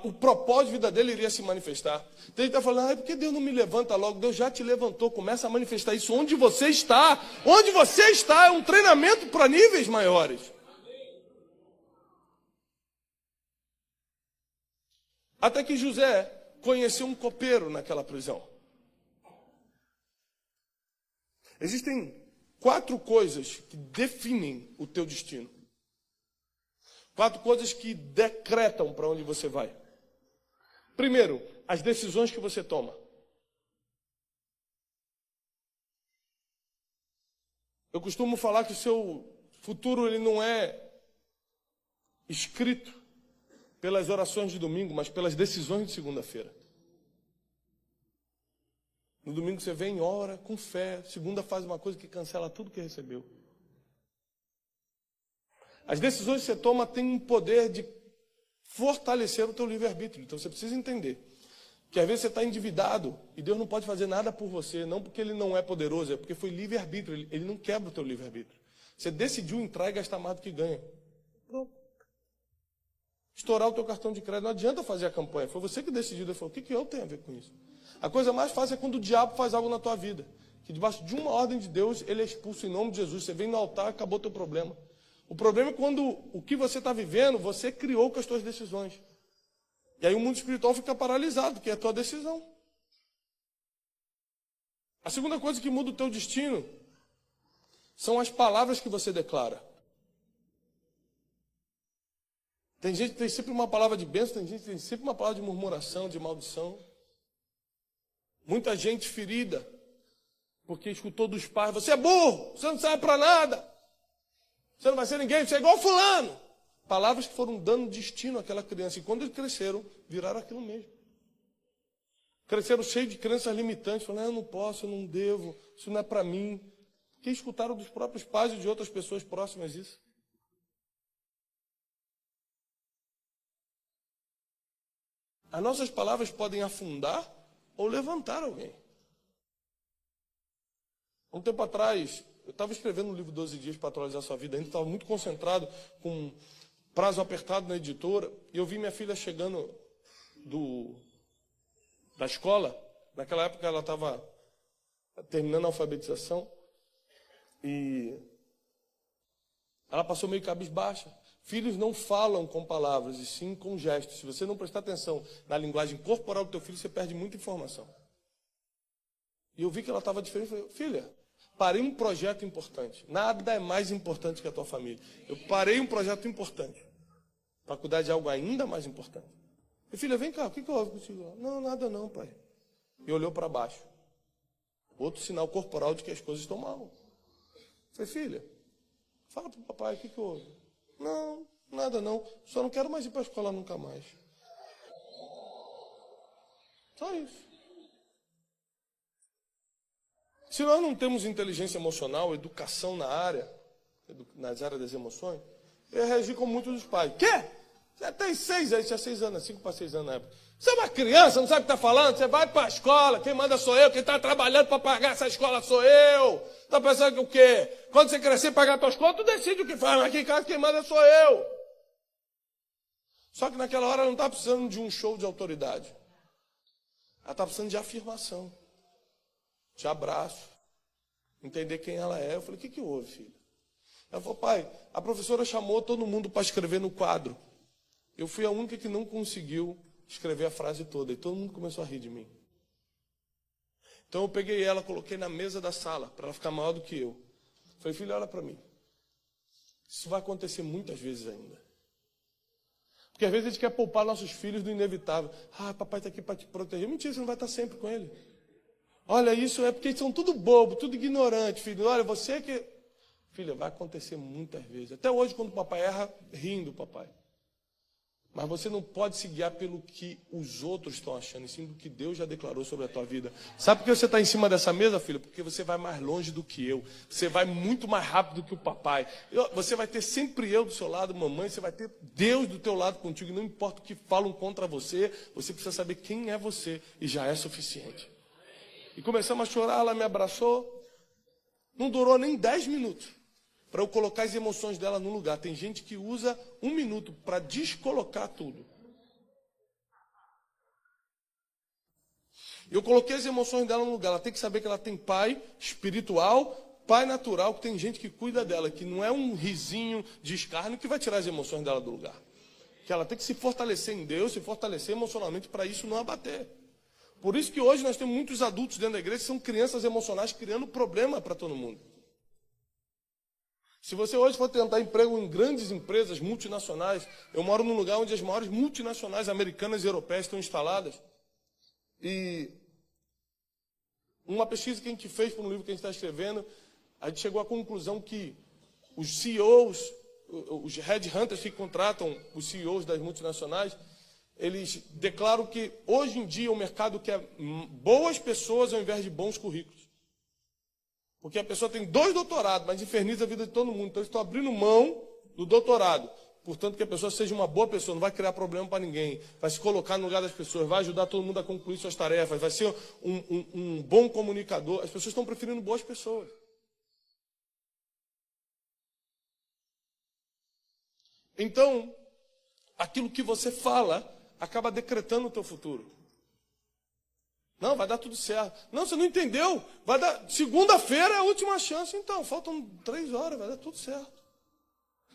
S1: o propósito de vida dele iria se manifestar. Então ele está falando, por que Deus não me levanta logo? Deus já te levantou, começa a manifestar isso onde você está. Onde você está é um treinamento para níveis maiores. Até que José conheceu um copeiro naquela prisão. Existem 4 coisas que definem o teu destino. 4 coisas que decretam para onde você vai. Primeiro, as decisões que você toma. Eu costumo falar que o seu futuro ele não é escrito pelas orações de domingo, mas pelas decisões de segunda-feira. No domingo você vem, ora, com fé. Segunda faz uma coisa que cancela tudo que recebeu. As decisões que você toma têm um poder de fortalecer o teu livre-arbítrio. Então você precisa entender que às vezes você está endividado e Deus não pode fazer nada por você, não porque Ele não é poderoso, é porque foi livre-arbítrio. Ele não quebra o teu livre-arbítrio. Você decidiu entrar e gastar mais do que ganha. Pronto. Estourar o teu cartão de crédito, não adianta fazer a campanha. Foi você que decidiu. Ele falou, o que eu tenho a ver com isso? A coisa mais fácil é quando o diabo faz algo na tua vida. Que debaixo de uma ordem de Deus, ele é expulso em nome de Jesus. Você vem no altar, acabou o teu problema. O problema é quando o que você está vivendo, você criou com as tuas decisões. E aí o mundo espiritual fica paralisado, que é a tua decisão. A segunda coisa que muda o teu destino são as palavras que você declara. Tem gente que tem sempre uma palavra de bênção, tem gente que tem sempre uma palavra de murmuração, de maldição. Muita gente ferida, porque escutou dos pais: você é burro, você não serve para nada, você não vai ser ninguém, você é igual fulano. Palavras que foram dando destino àquela criança. E quando eles cresceram, viraram aquilo mesmo. Cresceram cheios de crenças limitantes, falando: eu não posso, eu não devo, isso não é para mim. Que escutaram dos próprios pais e de outras pessoas próximas isso. As nossas palavras podem afundar ou levantar alguém. Um tempo atrás, eu estava escrevendo um livro 12 dias para atualizar a sua vida, ainda estava muito concentrado, com prazo apertado na editora, e eu vi minha filha chegando da escola. Naquela época ela estava terminando a alfabetização, e ela passou meio cabisbaixa. Filhos não falam com palavras, e sim com gestos. Se você não prestar atenção na linguagem corporal do teu filho, você perde muita informação. E eu vi que ela estava diferente. Eu falei: filha, parei um projeto importante. Nada é mais importante que a tua família. Eu parei um projeto importante para cuidar de algo ainda mais importante. E filha, vem cá, o que houve contigo? Não, nada não, pai. E olhou para baixo. Outro sinal corporal de que as coisas estão mal. Eu falei: filha, fala para o papai, o que houve? Não, nada não. Só não quero mais ir para a escola nunca mais. Só isso. Se nós não temos inteligência emocional, educação nas áreas das emoções, eu ia reagir como muitos dos pais. Quê? Você tem 6 anos, tinha 6 anos, 5 para 6 anos na época. Você é uma criança, não sabe o que está falando? Você vai para a escola, quem manda sou eu, quem está trabalhando para pagar essa escola sou eu. Está pensando que o quê? Quando você crescer e pagar suas contas, tu decide o que faz, mas aqui em casa quem manda sou eu. Só que naquela hora ela não está precisando de um show de autoridade. Ela está precisando de afirmação, de abraço, entender quem ela é. Eu falei: o que houve, filha? Ela falou: pai, a professora chamou todo mundo para escrever no quadro. Eu fui a única que não conseguiu escrever a frase toda, e todo mundo começou a rir de mim. Então eu peguei ela, coloquei na mesa da sala, para ela ficar maior do que eu. Falei: filha, olha para mim. Isso vai acontecer muitas vezes ainda. Porque às vezes a gente quer poupar nossos filhos do inevitável. Ah, papai está aqui para te proteger. Mentira, você não vai estar sempre com ele. Olha, isso é porque eles são tudo bobo, tudo ignorante, filho. Olha, você que... Filha, vai acontecer muitas vezes. Até hoje, quando o papai erra, rindo do papai. Mas você não pode se guiar pelo que os outros estão achando, e sim do que Deus já declarou sobre a tua vida. Sabe por que você está em cima dessa mesa, filha? Porque você vai mais longe do que eu. Você vai muito mais rápido do que o papai. Você vai ter sempre eu do seu lado, mamãe. Você vai ter Deus do teu lado contigo. E não importa o que falam contra você, você precisa saber quem é você. E já é suficiente. E começamos a chorar, ela me abraçou. Não durou nem 10 minutos para eu colocar as emoções dela no lugar. Tem gente que usa 1 minuto para descolocar tudo. Eu coloquei as emoções dela no lugar. Ela tem que saber que ela tem pai espiritual, pai natural, que tem gente que cuida dela, que não é um risinho de escárnio que vai tirar as emoções dela do lugar. Que ela tem que se fortalecer em Deus, se fortalecer emocionalmente para isso não abater. Por isso que hoje nós temos muitos adultos dentro da igreja que são crianças emocionais criando problema para todo mundo. Se você hoje for tentar emprego em grandes empresas multinacionais, eu moro num lugar onde as maiores multinacionais americanas e europeias estão instaladas. E uma pesquisa que a gente fez para um livro que a gente está escrevendo, a gente chegou à conclusão que os CEOs, os headhunters que contratam os CEOs das multinacionais, eles declaram que hoje em dia o mercado quer boas pessoas ao invés de bons currículos. Porque a pessoa tem 2 doutorados, mas inferniza a vida de todo mundo. Então eles estão abrindo mão do doutorado. Portanto, que a pessoa seja uma boa pessoa, não vai criar problema para ninguém. Vai se colocar no lugar das pessoas, vai ajudar todo mundo a concluir suas tarefas, vai ser um bom comunicador. As pessoas estão preferindo boas pessoas. Então, aquilo que você fala acaba decretando o teu futuro. Não, vai dar tudo certo. Não, você não entendeu. Vai dar. Segunda-feira é a última chance. Então, faltam 3 horas, vai dar tudo certo.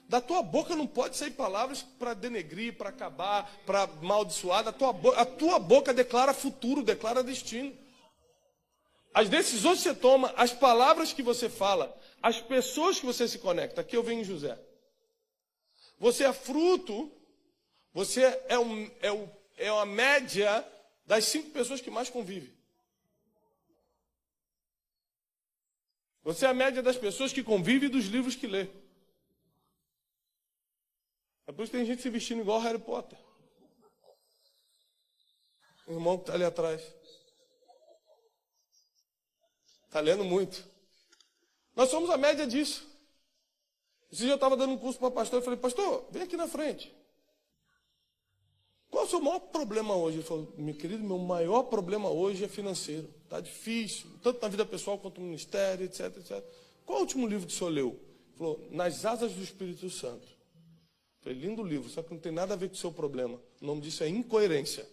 S1: Da tua boca não pode sair palavras para denegrir, para acabar, para amaldiçoar. A tua boca declara futuro, declara destino. As decisões que você toma, as palavras que você fala, as pessoas que você se conecta. Aqui eu venho em José. Você é fruto Você é a média das 5 pessoas que mais convivem. Você é a média das pessoas que convivem e dos livros que lê. É por isso que tem gente se vestindo igual Harry Potter. O irmão que está ali atrás. Está lendo muito. Nós somos a média disso. Esse dia eu estava dando um curso para pastor e falei, pastor, vem aqui na frente. Qual é o seu maior problema hoje? Ele falou, meu querido, meu maior problema hoje é financeiro. Está difícil, tanto na vida pessoal quanto no ministério, etc, etc. Qual é o último livro que o senhor leu? Ele falou, Nas Asas do Espírito Santo. Eu falei, lindo livro, só que não tem nada a ver com o seu problema. O nome disso é incoerência.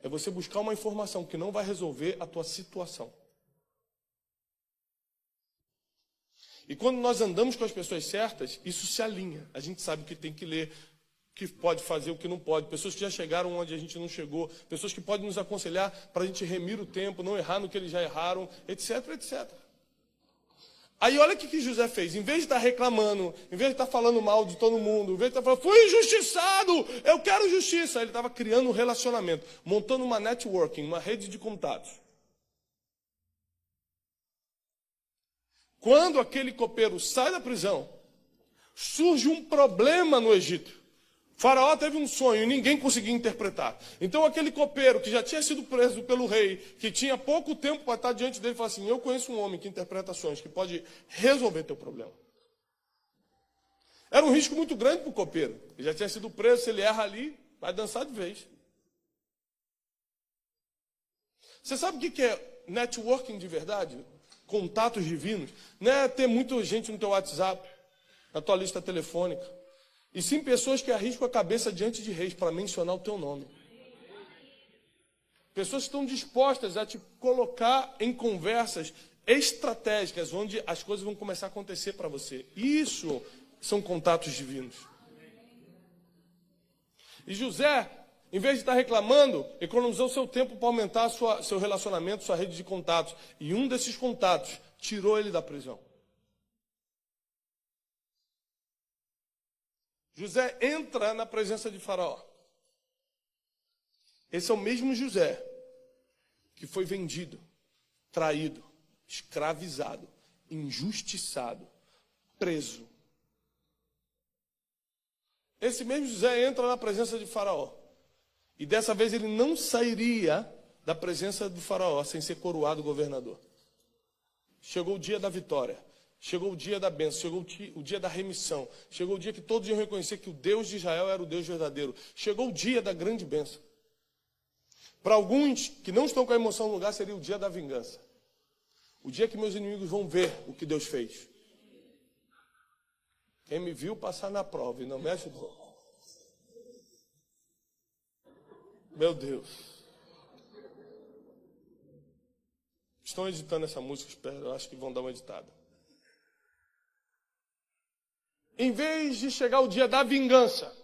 S1: É você buscar uma informação que não vai resolver a tua situação. E quando nós andamos com as pessoas certas, isso se alinha. A gente sabe o que tem que ler, o que pode fazer, o que não pode. Pessoas que já chegaram onde a gente não chegou. Pessoas que podem nos aconselhar para a gente remir o tempo, não errar no que eles já erraram, etc, etc. Aí olha o que José fez. Em vez de estar reclamando, em vez de estar falando mal de todo mundo, em vez de estar falando, fui injustiçado, eu quero justiça. Ele estava criando um relacionamento, montando uma networking, uma rede de contatos. Quando aquele copeiro sai da prisão, surge um problema no Egito. Faraó teve um sonho e ninguém conseguia interpretar. Então aquele copeiro que já tinha sido preso pelo rei, que tinha pouco tempo para estar diante dele, falou assim, eu conheço um homem que interpreta sonhos, que pode resolver teu problema. Era um risco muito grande para o copeiro. Ele já tinha sido preso, se ele erra ali, vai dançar de vez. Você sabe o que é networking de verdade? Contatos divinos? Não é ter muita gente no teu WhatsApp, na tua lista telefônica. E sim pessoas que arriscam a cabeça diante de reis para mencionar o teu nome. Pessoas que estão dispostas a te colocar em conversas estratégicas, onde as coisas vão começar a acontecer para você. Isso são contatos divinos. E José, em vez de estar reclamando, economizou seu tempo para aumentar seu relacionamento, sua rede de contatos. E um desses contatos tirou ele da prisão. José entra na presença de Faraó. Esse é o mesmo José que foi vendido, traído, escravizado, injustiçado, preso. Esse mesmo José entra na presença de Faraó. E dessa vez ele não sairia da presença do Faraó sem ser coroado governador. Chegou o dia da vitória. Chegou o dia da bênção, chegou o dia da remissão. Chegou o dia que todos iam reconhecer que o Deus de Israel era o Deus verdadeiro. Chegou o dia da grande bênção. Para alguns que não estão com a emoção no lugar, seria o dia da vingança. O dia que meus inimigos vão ver o que Deus fez. Quem me viu passar na prova e não me ajudou. Meu Deus. Estão editando essa música, espero. Eu acho que vão dar uma editada. Em vez de chegar o dia da vingança,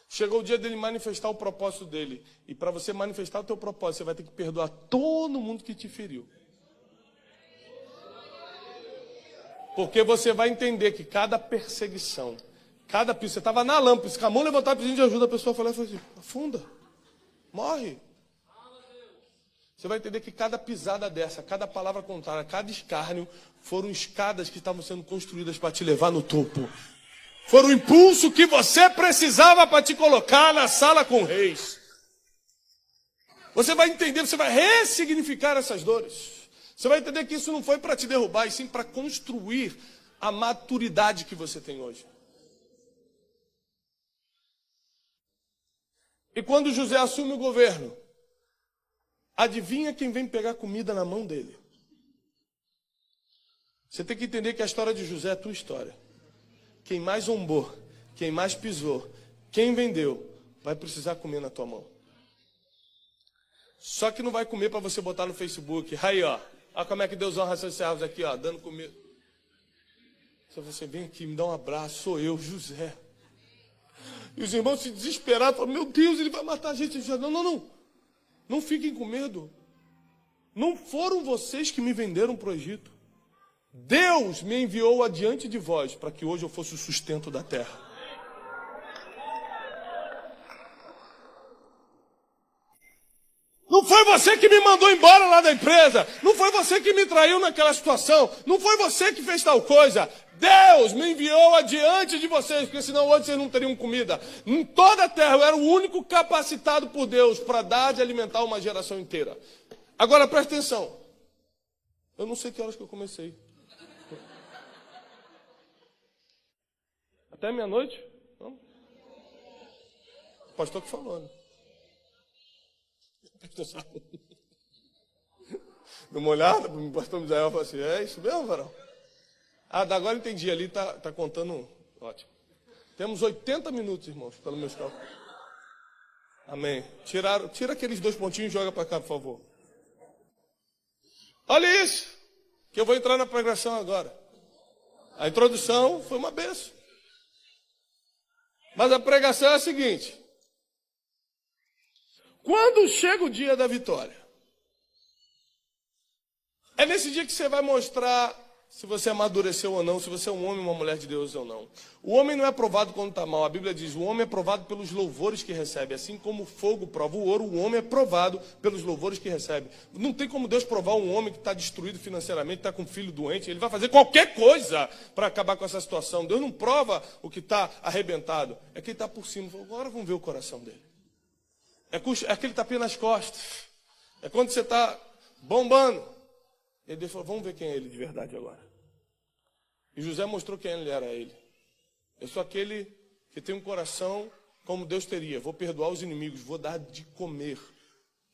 S1: chegou o dia dele manifestar o propósito dele. E para você manifestar o teu propósito, você vai ter que perdoar todo mundo que te feriu. Porque você vai entender que cada perseguição, cada piso, você estava na lâmpada, se com a mão levantar pedindo de ajuda, a pessoa falou assim, afunda, morre. Você vai entender que cada pisada dessa, cada palavra contrária, cada escárnio, foram escadas que estavam sendo construídas para te levar no topo. Foram o impulso que você precisava para te colocar na sala com reis. Você vai entender, você vai ressignificar essas dores. Você vai entender que isso não foi para te derrubar, e sim para construir a maturidade que você tem hoje. E quando José assume o governo, adivinha quem vem pegar comida na mão dele? Você tem que entender que a história de José é a tua história. Quem mais zombou, quem mais pisou, quem vendeu, vai precisar comer na tua mão. Só que não vai comer para você botar no Facebook. Aí, ó, olha como é que Deus honra seus servos aqui, ó, dando comida. Se você vem aqui, me dá um abraço, sou eu, José. E os irmãos se desesperaram, falam, meu Deus, ele vai matar a gente. Não, não, não. Não fiquem com medo. Não foram vocês que me venderam para o Egito. Deus me enviou adiante de vós para que hoje eu fosse o sustento da terra. foi você que me mandou embora lá da empresa. Não foi você que me traiu naquela situação. Não foi você que fez tal coisa. Deus me enviou adiante de vocês, porque senão hoje vocês não teriam comida. Em toda a terra eu era o único capacitado por Deus para dar e alimentar uma geração inteira. Agora presta atenção. Eu não sei que horas que eu comecei. Até meia-noite? Não? O pastor que falou, né? Deu uma olhada para o pastor Misael e falou assim, é isso mesmo, varão? Ah, agora entendi, ali tá contando, ótimo. Temos 80 minutos, irmãos, pelo meus cálculos. Amém. Tira aqueles 2 pontinhos e joga para cá, por favor. Olha isso, que eu vou entrar na pregação agora. A introdução foi uma bênção. Mas a pregação é a seguinte. Quando chega o dia da vitória, é nesse dia que você vai mostrar se você amadureceu ou não, se você é um homem ou uma mulher de Deus ou não. O homem não é provado quando está mal. A Bíblia diz, o homem é provado pelos louvores que recebe. Assim como o fogo prova o ouro, o homem é provado pelos louvores que recebe. Não tem como Deus provar um homem que está destruído financeiramente, está com um filho doente. Ele vai fazer qualquer coisa para acabar com essa situação. Deus não prova o que está arrebentado. É quem está por cima. Agora vamos ver o coração dele. É aquele tapinha nas costas. É quando você está bombando. E Deus falou, vamos ver quem é ele de verdade agora. E José mostrou quem ele era a ele. Eu sou aquele que tem um coração como Deus teria. Vou perdoar os inimigos, vou dar de comer.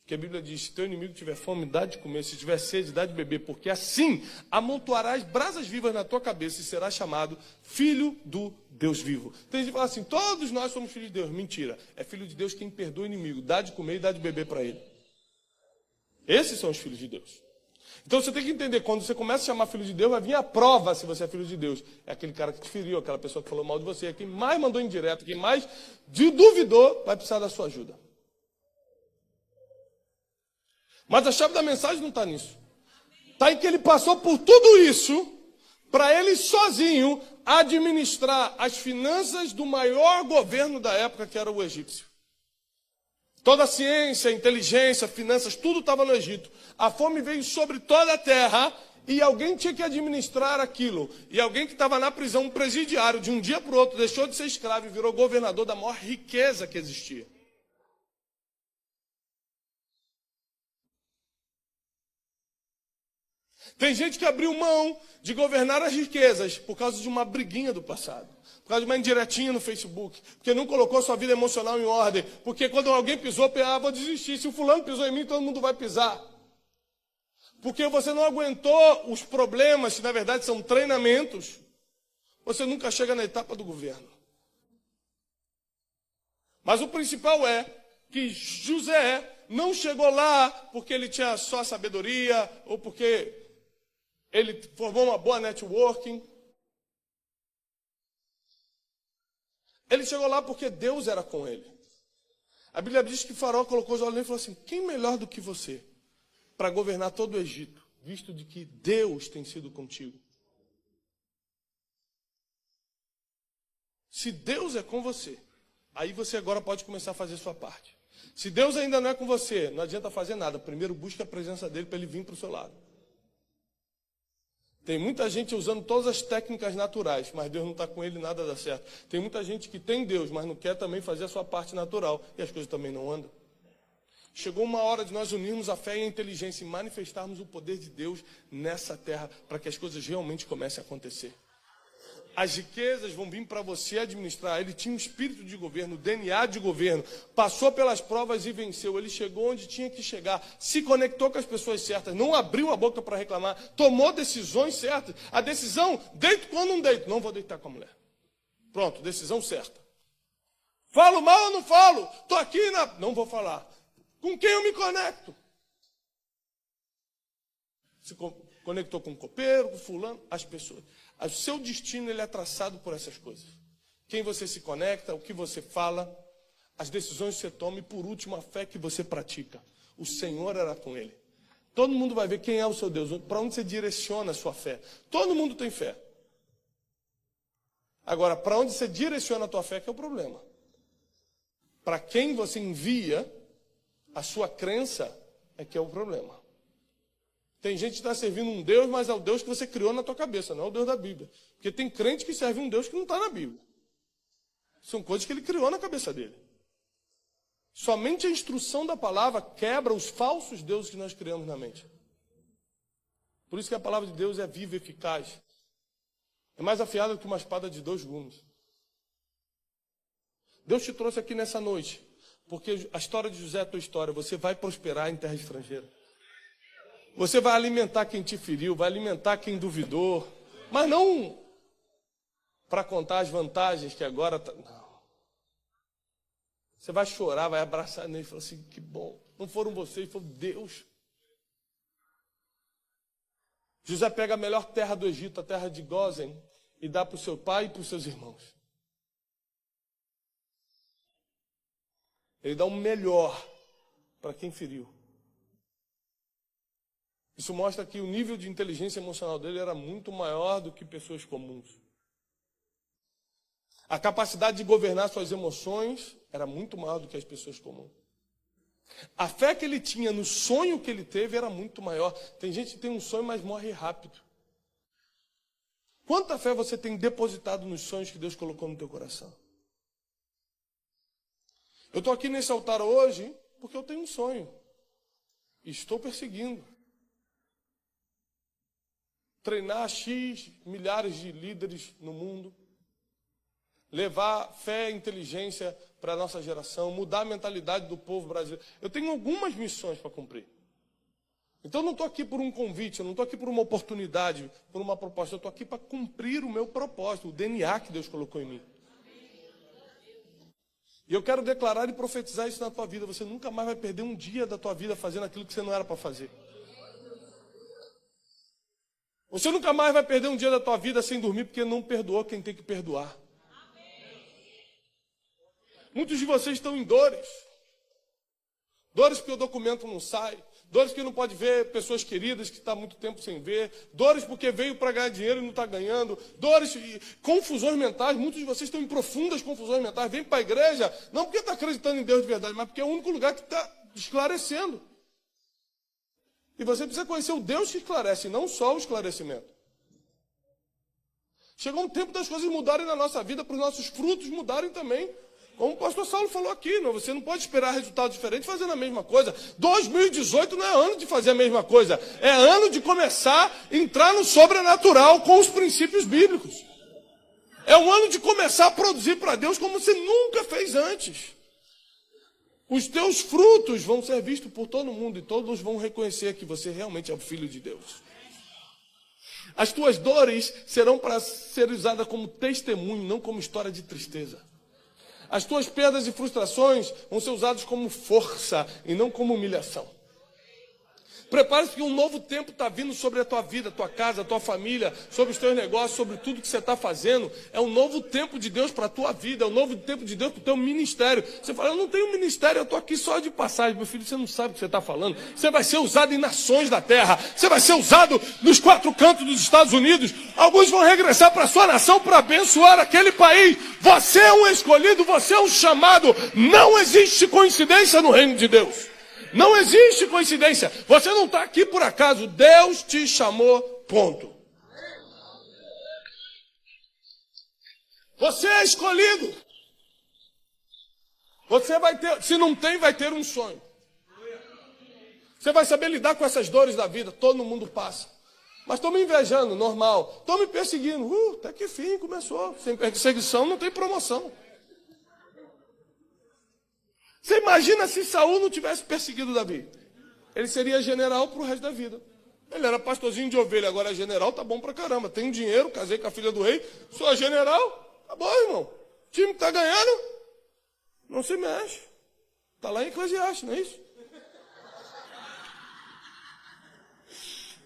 S1: Porque a Bíblia diz, se teu inimigo tiver fome, dá de comer. Se tiver sede, dá de beber. Porque assim amontoarás brasas vivas na tua cabeça e serás chamado filho do Deus vivo. Tem gente que fala assim, todos nós somos filhos de Deus. Mentira. É filho de Deus quem perdoa o inimigo. Dá de comer e dá de beber para ele. Esses são os filhos de Deus. Então você tem que entender, quando você começa a chamar filho de Deus, vai vir a prova se você é filho de Deus. É aquele cara que te feriu, aquela pessoa que falou mal de você, quem mais mandou indireto, quem mais duvidou, vai precisar da sua ajuda. Mas a chave da mensagem não está nisso. Está em que ele passou por tudo isso, para ele sozinho administrar as finanças do maior governo da época, que era o egípcio. Toda a ciência, inteligência, finanças, tudo estava no Egito. A fome veio sobre toda a terra e alguém tinha que administrar aquilo. E alguém que estava na prisão, um presidiário, de um dia para o outro, deixou de ser escravo e virou governador da maior riqueza que existia. Tem gente que abriu mão de governar as riquezas por causa de uma briguinha do passado. Por causa de uma indiretinha no Facebook, porque não colocou sua vida emocional em ordem, porque quando alguém pisou, vou desistir, se o fulano pisou em mim, todo mundo vai pisar. Porque você não aguentou os problemas, que na verdade são treinamentos, você nunca chega na etapa do governo. Mas o principal é que José não chegou lá porque ele tinha só sabedoria, ou porque ele formou uma boa networking. Ele chegou lá porque Deus era com ele. A Bíblia diz que Faraó colocou os olhos nele e falou assim, quem melhor do que você para governar todo o Egito, visto de que Deus tem sido contigo? Se Deus é com você, aí você agora pode começar a fazer a sua parte. Se Deus ainda não é com você, não adianta fazer nada. Primeiro busque a presença dele para ele vir para o seu lado. Tem muita gente usando todas as técnicas naturais, mas Deus não está com ele, nada dá certo. Tem muita gente que tem Deus, mas não quer também fazer a sua parte natural, e as coisas também não andam. Chegou uma hora de nós unirmos a fé e a inteligência e manifestarmos o poder de Deus nessa terra, para que as coisas realmente comecem a acontecer. As riquezas vão vir para você administrar. Ele tinha um espírito de governo, DNA de governo. Passou pelas provas e venceu. Ele chegou onde tinha que chegar. Se conectou com as pessoas certas. Não abriu a boca para reclamar. Tomou decisões certas. A decisão, deito quando não deito. Não vou deitar com a mulher. Pronto, decisão certa. Falo mal ou não falo? Estou aqui não vou falar. Com quem eu me conecto? Se conectou com o copeiro, com o fulano, as pessoas. O seu destino ele é traçado por essas coisas. Quem você se conecta, o que você fala, as decisões que você toma e, por último, a fé que você pratica. O Senhor era com ele. Todo mundo vai ver quem é o seu Deus, para onde você direciona a sua fé. Todo mundo tem fé. Agora, para onde você direciona a tua fé que é o problema. Para quem você envia a sua crença é que é o problema. Tem gente que está servindo um Deus, mas é o Deus que você criou na tua cabeça, não é o Deus da Bíblia. Porque tem crente que serve um Deus que não está na Bíblia. São coisas que ele criou na cabeça dele. Somente a instrução da palavra quebra os falsos deuses que nós criamos na mente. Por isso que a palavra de Deus é viva e eficaz. É mais afiada do que uma espada de 2 gumes. Deus te trouxe aqui nessa noite, porque a história de José é a tua história. Você vai prosperar em terra estrangeira. Você vai alimentar quem te feriu, vai alimentar quem duvidou, mas não para contar as vantagens que agora... Não. Você vai chorar, vai abraçar nele e falar assim, que bom. Não foram vocês, foi Deus. José pega a melhor terra do Egito, a terra de Gósen, e dá para o seu pai e para os seus irmãos. Ele dá o melhor para quem feriu. Isso mostra que o nível de inteligência emocional dele era muito maior do que pessoas comuns. A capacidade de governar suas emoções era muito maior do que as pessoas comuns. A fé que ele tinha no sonho que ele teve era muito maior. Tem gente que tem um sonho, mas morre rápido. Quanta fé você tem depositado nos sonhos que Deus colocou no teu coração? Eu estou aqui nesse altar hoje porque eu tenho um sonho. E estou perseguindo. Treinar X milhares de líderes no mundo. Levar fé e inteligência para a nossa geração. Mudar a mentalidade do povo brasileiro. Eu tenho algumas missões para cumprir. Então eu não estou aqui por um convite, eu não estou aqui por uma oportunidade, por uma proposta. Eu estou aqui para cumprir o meu propósito, o DNA que Deus colocou em mim. E eu quero declarar e profetizar isso na tua vida. Você nunca mais vai perder um dia da tua vida fazendo aquilo que você não era para fazer. Você nunca mais vai perder um dia da tua vida sem dormir porque não perdoou quem tem que perdoar. Muitos de vocês estão em dores. Dores porque o documento não sai. Dores porque não pode ver pessoas queridas que está há muito tempo sem ver. Dores porque veio para ganhar dinheiro e não está ganhando. Dores e confusões mentais. Muitos de vocês estão em profundas confusões mentais. Vem para a igreja, não porque está acreditando em Deus de verdade, mas porque é o único lugar que está esclarecendo. E você precisa conhecer o Deus que esclarece, não só o esclarecimento. Chegou um tempo das coisas mudarem na nossa vida, para os nossos frutos mudarem também. Como o pastor Saulo falou aqui, você não pode esperar resultados diferentes fazendo a mesma coisa. 2018 não é ano de fazer a mesma coisa. É ano de começar a entrar no sobrenatural com os princípios bíblicos. É um ano de começar a produzir para Deus como você nunca fez antes. Os teus frutos vão ser vistos por todo mundo e todos vão reconhecer que você realmente é o Filho de Deus. As tuas dores serão para ser usadas como testemunho, não como história de tristeza. As tuas perdas e frustrações vão ser usadas como força e não como humilhação. Prepare-se que um novo tempo está vindo sobre a tua vida, a tua casa, a tua família, sobre os teus negócios, sobre tudo que você está fazendo. É um novo tempo de Deus para a tua vida, é um novo tempo de Deus para o teu ministério. Você fala, eu não tenho ministério, eu estou aqui só de passagem. Meu filho, você não sabe o que você está falando. Você vai ser usado em nações da terra. Você vai ser usado nos 4 cantos dos Estados Unidos. Alguns vão regressar para a sua nação para abençoar aquele país. Você é um escolhido, você é um chamado. Não existe coincidência no reino de Deus. Não existe coincidência. Você não está aqui por acaso. Deus te chamou, ponto. Você é escolhido. Você vai ter, se não tem, vai ter um sonho. Você vai saber lidar com essas dores da vida. Todo mundo passa. Mas estão me invejando, normal. Estão me perseguindo. Até que fim começou. Sem perseguição não tem promoção. Você imagina se Saul não tivesse perseguido Davi? Ele seria general para o resto da vida. Ele era pastorzinho de ovelha, agora é general, tá bom pra caramba. Tenho dinheiro, casei com a filha do rei, sou general, tá bom, irmão. O time tá ganhando, não se mexe. Tá lá em Eclesiastes, não é isso?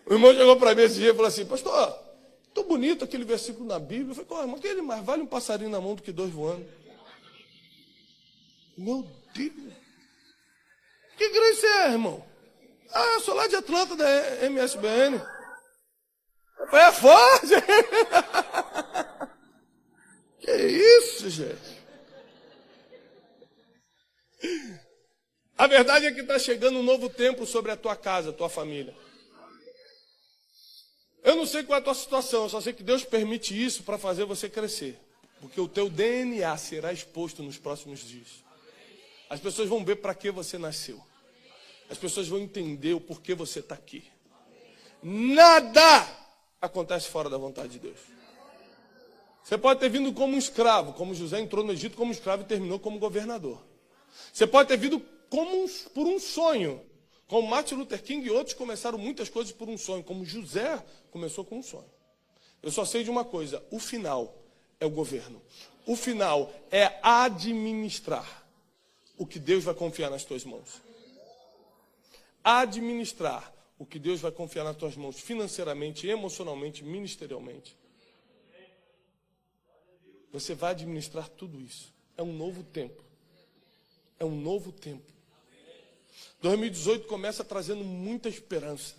S1: O irmão chegou para mim esse dia e falou assim, pastor, tô bonito aquele versículo na Bíblia. Eu falei, irmão, aquele mais vale um passarinho na mão do que 2 voando. Meu Deus. Que igreja você é, irmão? Ah, eu sou lá de Atlanta, da MSBN. É forte! Que isso, gente? A verdade é que está chegando um novo tempo sobre a tua casa, a tua família. Eu não sei qual é a tua situação, eu só sei que Deus permite isso para fazer você crescer. Porque o teu DNA será exposto nos próximos dias. As pessoas vão ver para que você nasceu. As pessoas vão entender o porquê você está aqui. Nada acontece fora da vontade de Deus. Você pode ter vindo como um escravo, como José entrou no Egito como escravo e terminou como governador. Você pode ter vindo por um sonho, como Martin Luther King e outros começaram muitas coisas por um sonho, como José começou com um sonho. Eu só sei de uma coisa, o final é o governo. O final é administrar o que Deus vai confiar nas tuas mãos. Administrar o que Deus vai confiar nas tuas mãos, financeiramente, emocionalmente, ministerialmente. Você vai administrar tudo isso. É um novo tempo. É um novo tempo. 2018 começa trazendo muita esperança,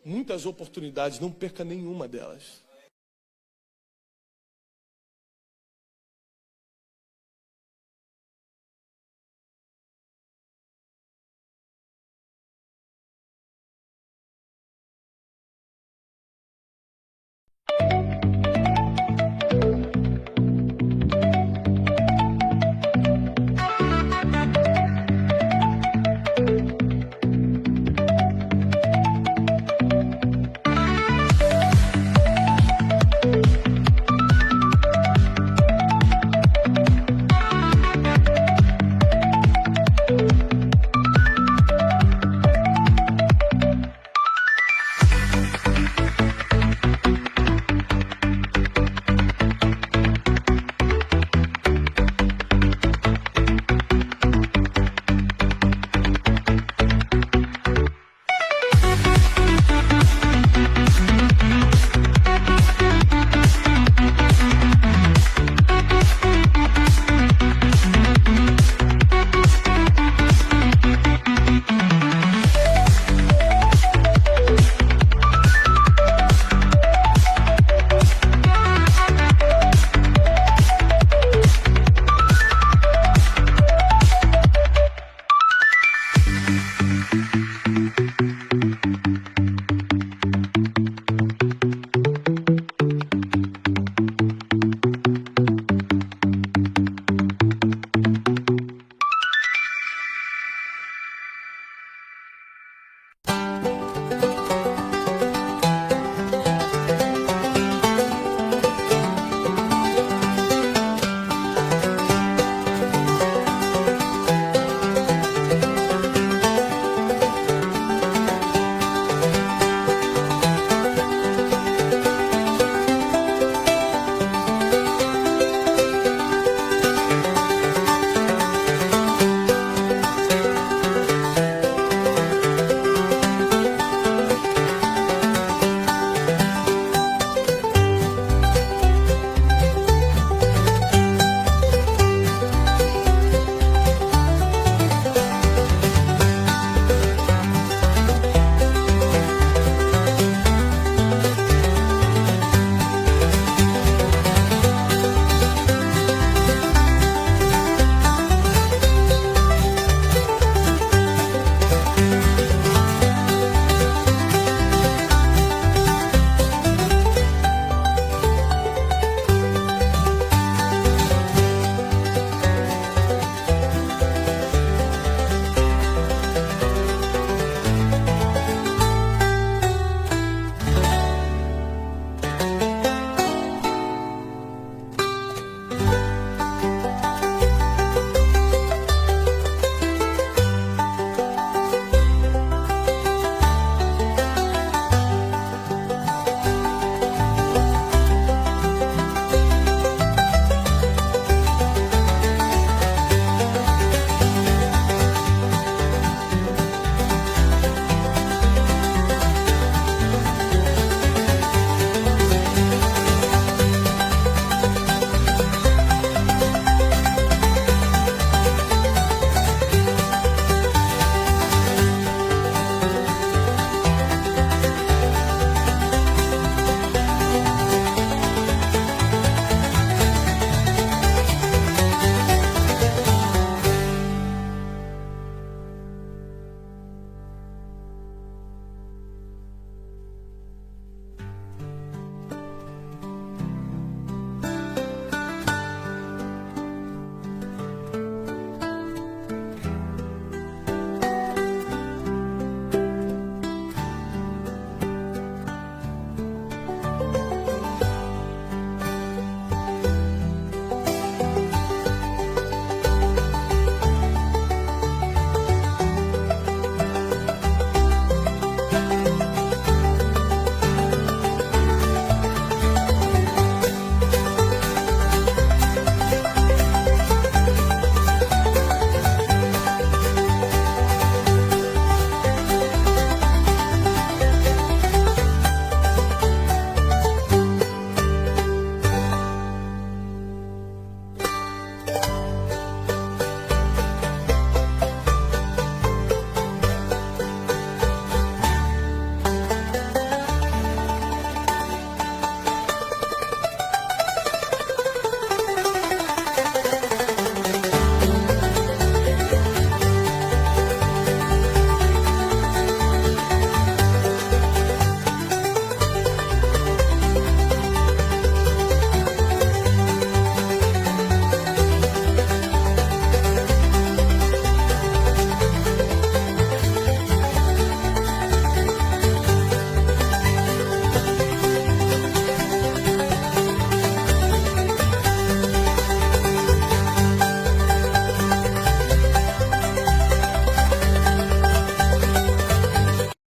S1: muitas oportunidades, não perca nenhuma delas.